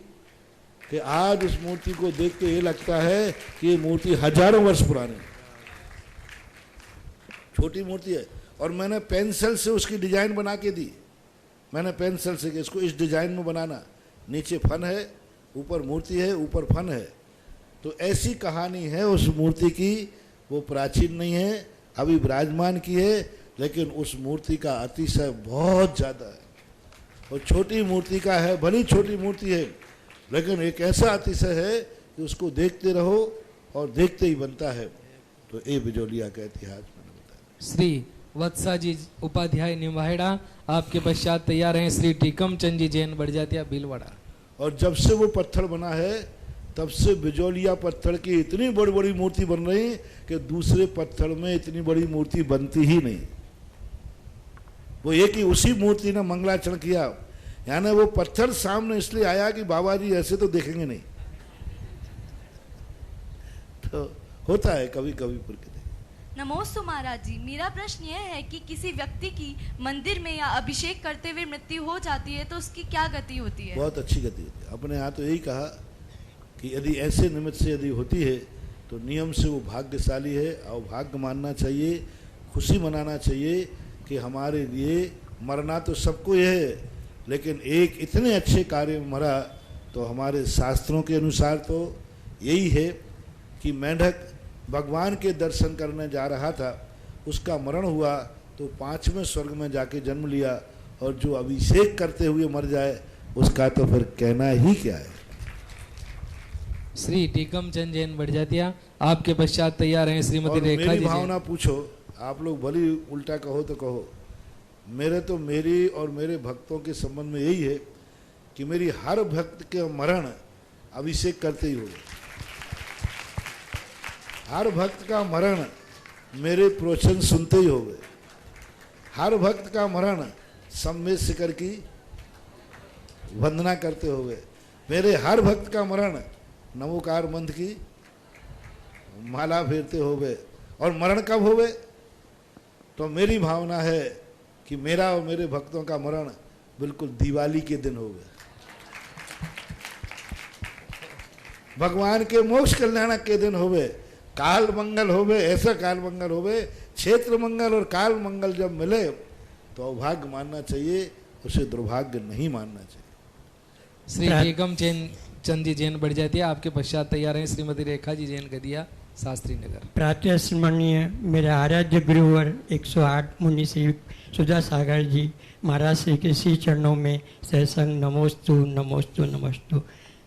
कि आज उस मूर्ति को देख के ये लगता है कि ये मूर्ति हजारों वर्ष पुरानी। छोटी मूर्ति है, और मैंने पेंसिल से उसकी डिजाइन बना के दी। मैंने पेंसिल से कि इसको इस डिजाइन में बनाना, नीचे फन है, ऊपर मूर्ति है, ऊपर फन है। तो ऐसी कहानी है उस मूर्ति की, वो प्राचीन नहीं है, अभी विराजमान की है, लेकिन उस मूर्ति का अतिशय बहुत ज़्यादा है। और छोटी मूर्ति का है, भली छोटी मूर्ति है, लेकिन एक ऐसा अतिशय है कि उसको देखते रहो और देखते ही बनता है। तो ये बिजोलिया का इतिहास मैंने बताया। श्री वत्सा जी उपाध्याय निम्बाहेड़ा, आपके पश्चात तैयार हैं श्री टीकम चंद जी जैन बड़जातिया भीलवाड़ा। और जब से वो पत्थर बना है तब से बिजोलिया पत्थर की इतनी बड़ी बड़ी मूर्ति बन रही कि दूसरे पत्थर में इतनी बड़ी मूर्ति बनती ही नहीं। वो एक ही उसी मूर्ति ने मंगलाचरण किया, यानी वो पत्थर सामने इसलिए आया कि बाबा जी ऐसे तो देखेंगे नहीं। तो होता है कभी कभी प्रकृति। नमोस्तु महाराज जी, मेरा प्रश्न यह है कि किसी व्यक्ति की मंदिर में या अभिषेक करते हुए मृत्यु हो जाती है तो उसकी क्या गति होती है? बहुत अच्छी गति होती है। अपने यहाँ तो यही कहा कि यदि ऐसे निमित्त से यदि होती है तो नियम से वो भाग्यशाली है, और भाग्य मानना चाहिए, खुशी मनाना चाहिए कि हमारे लिए मरना तो सबको यह है, लेकिन एक इतने अच्छे कार्य में मरा। तो हमारे शास्त्रों के अनुसार तो यही है कि मेंढक भगवान के दर्शन करने जा रहा था, उसका मरण हुआ तो 5वें स्वर्ग में जाके जन्म लिया, और जो अभिषेक करते हुए मर जाए उसका तो फिर कहना ही क्या है। श्री टीकम चंद जैन बड़जातिया, आपके पश्चात तैयार हैं श्रीमती रेखा जी। मेरी भावना पूछो, आप लोग भली उल्टा कहो तो कहो, मेरे तो मेरी और मेरे भक्तों के संबंध में यही है कि मेरी हर भक्त के मरण अभिषेक करते ही होगा। हर भक्त का मरण मेरे प्रवचन सुनते ही होगे। हर भक्त का मरण सम्मेद शिखर की वंदना करते होगे। मेरे हर भक्त का मरण नमोकार मंत्र की माला फेरते होगे। और मरण कब होवे? तो मेरी भावना है कि मेरा और मेरे भक्तों का मरण बिल्कुल दिवाली के दिन होवे, भगवान के मोक्ष कल्याणक के दिन होवे, काल मंगल होवे। ऐसा काल मंगल होवे, क्षेत्र मंगल और काल मंगल जब मिले तो अभाग्य मानना चाहिए, उसे दुर्भाग्य नहीं मानना चाहिए। श्री टीकम चंद जी जैन बड़जातिया, आपके पश्चात तैयार हैं श्रीमती रेखा जी जैन गदिया, शास्त्री नगर। प्रातः स्मरणीय मेरे आराध्य गुरुवर 108 मुनि श्री सुधा सागर जी महाराज श्री के श्री चरणों में सहसंग नमोस्तु नमोस्तु नमोस्तु।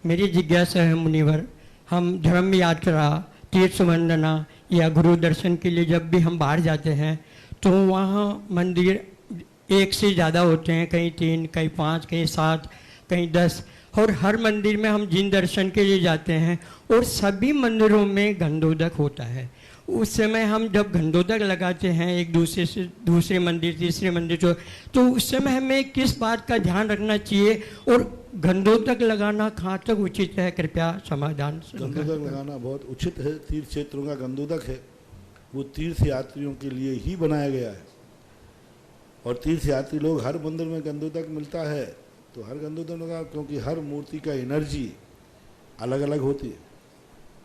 मेरी जिज्ञासा है मुनिवर, हम धर्म यात्रा, तीर्थ वंदना या गुरु दर्शन के लिए जब भी हम बाहर जाते हैं तो वहाँ मंदिर एक से ज़्यादा होते हैं, कहीं 3, कहीं 5, कहीं 7, कहीं 10, और हर मंदिर में हम जिन दर्शन के लिए जाते हैं और सभी मंदिरों में गंधोदक होता है। उस समय हम जब गंधोदक लगाते हैं एक दूसरे से दूसरे मंदिर, तीसरे मंदिर, तो उस समय हमें किस बात का ध्यान रखना चाहिए और गंधोदक लगाना कहाँ तक उचित है? कृपया समाधान। गंधोदक लगाना बहुत उचित है। तीर्थ क्षेत्रों का गंधोदक है वो तीर्थ यात्रियों के लिए ही बनाया गया है, और तीर्थ यात्री लोग हर मंदिर में गंधोदक मिलता है तो हर गंधोदक लगा, क्योंकि हर मूर्ति का एनर्जी अलग अलग होती है,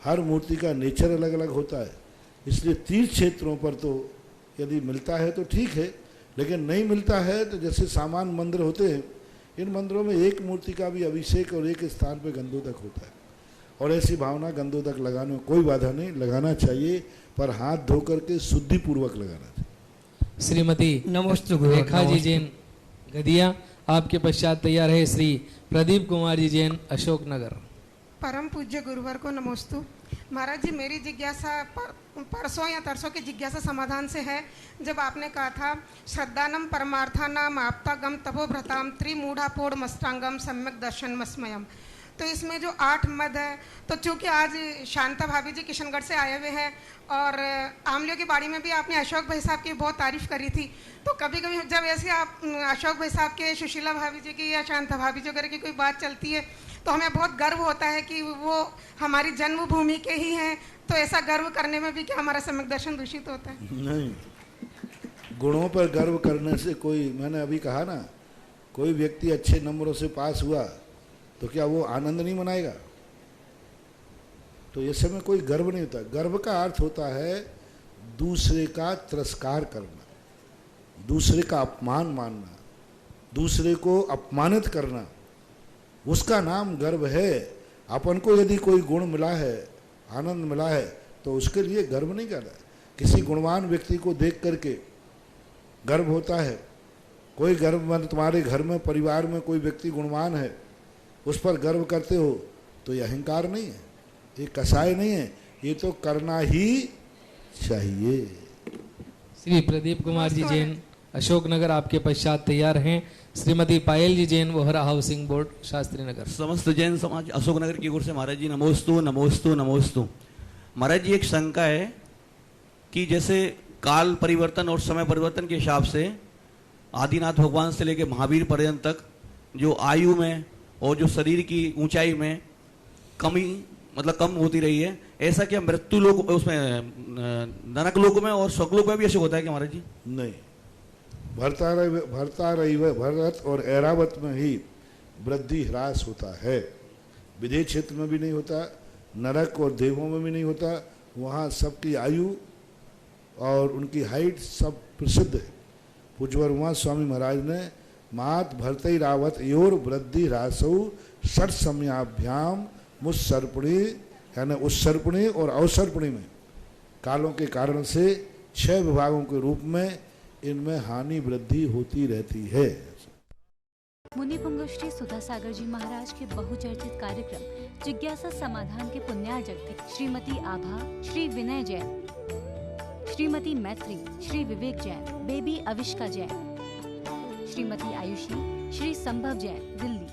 हर मूर्ति का नेचर अलग अलग होता है। इसलिए तीर्थ क्षेत्रों पर तो यदि मिलता है तो ठीक है, लेकिन नहीं मिलता है तो जैसे सामान्य मंदिर होते हैं, इन मंदिरों में एक मूर्ति का भी अभिषेक और एक स्थान पर गंधोदक होता है। और ऐसी भावना गंधोदक लगाने में कोई बाधा नहीं, लगाना चाहिए, पर हाथ धो करके शुद्धि पूर्वक लगाना चाहिए। श्रीमती नमस्ते रेखा जी जैन गदिया, आपके पश्चात तैयार है श्री प्रदीप कुमार जी जैन अशोक नगर। परम पूज्य गुरुवर को नमोस्तु। महाराज जी, मेरी जिज्ञासा परसों या तरसों की जिज्ञासा समाधान से है। जब आपने कहा था श्रद्धानम परमार्थानाम आप्तागम तपोभ्रताम त्रिमूढ़ापोड़ मस्तांगम सम्यक दर्शन मस्मयम, तो इसमें जो 8 मद है, तो चूंकि आज शांता भाभी जी किशनगढ़ से आए हुए हैं और आमलियों की बाड़ी में भी आपने अशोक भाई साहब की बहुत तारीफ करी थी, तो कभी कभी जब ऐसे आप अशोक भाई साहब के, सुशीला भाभी जी की या शांता भाभी जी वगैरह की कोई बात चलती है तो हमें बहुत गर्व होता है कि वो हमारी जन्मभूमि के ही हैं। तो ऐसा गर्व करने में भी क्या हमारा सम्यक दर्शन दूषित होता है? नहीं, गुणों पर गर्व करने से कोई, मैंने अभी कहा ना, कोई व्यक्ति अच्छे नंबरों से पास हुआ तो क्या वो आनंद नहीं मनाएगा? तो इस समय कोई गर्व नहीं होता। गर्व का अर्थ होता है दूसरे का तिरस्कार करना, दूसरे का अपमान मानना, दूसरे को अपमानित करना, उसका नाम गर्व है। अपन को यदि कोई गुण मिला है, आनंद मिला है, तो उसके लिए गर्व नहीं करना। किसी गुणवान व्यक्ति को देख करके गर्व होता है। कोई गर्व, मतलब तुम्हारे घर में, परिवार में कोई व्यक्ति गुणवान है, उस पर गर्व करते हो, तो ये अहंकार नहीं है, ये कसाय नहीं है, ये तो करना ही चाहिए। श्री प्रदीप कुमार जी जैन, अशोकनगर आपके पश्चात तैयार हैं श्रीमती पायल जी जैन, वोहरा हाउसिंग बोर्ड, शास्त्री नगर। समस्त जैन समाज अशोकनगर की ओर से महाराज जी नमोस्तु नमोस्तु नमोस्तु। महाराज जी एक शंका है कि जैसे काल परिवर्तन और समय परिवर्तन के हिसाब से आदिनाथ भगवान से लेकर महावीर पर्यंत तक जो आयु में और जो शरीर की ऊंचाई में कमी, मतलब कम होती रही है, ऐसा क्या मृत्यु लोक, उसमें नरक लोक में और स्वर्गलोक में भी ऐसे होता है क्या महाराज जी? नहीं, भरत और ऐरावत में ही वृद्धि ह्रास होता है। विदेश क्षेत्र में भी नहीं होता, नरक और देवों में भी नहीं होता। वहाँ सबकी आयु और उनकी हाइट सब प्रसिद्ध है। पूज्यवर उमा स्वामी महाराज ने मात भरतई रावत योर वृद्धि ह्रासौ षट समयाभ्याम मुत्सर्पणी, यानी उत्सर्पणी और अवसर्पणी में कालों के कारण से 6 विभागों के रूप में इनमें हानि वृद्धि होती रहती है। मुनि पुंगव श्री सुधा सागर जी महाराज के बहुचर्चित कार्यक्रम जिज्ञासा समाधान के पुण्यार्जक थे श्रीमती आभा, श्री विनय Jain, Shrimati Maitri, Shri Vivek Jain, baby Avishka Jain, Shrimati Ayushi, Shri Sambhav Jain, Delhi.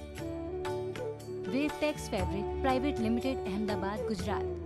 Wavetex fabric private limited, Ahmedabad, Gujarat.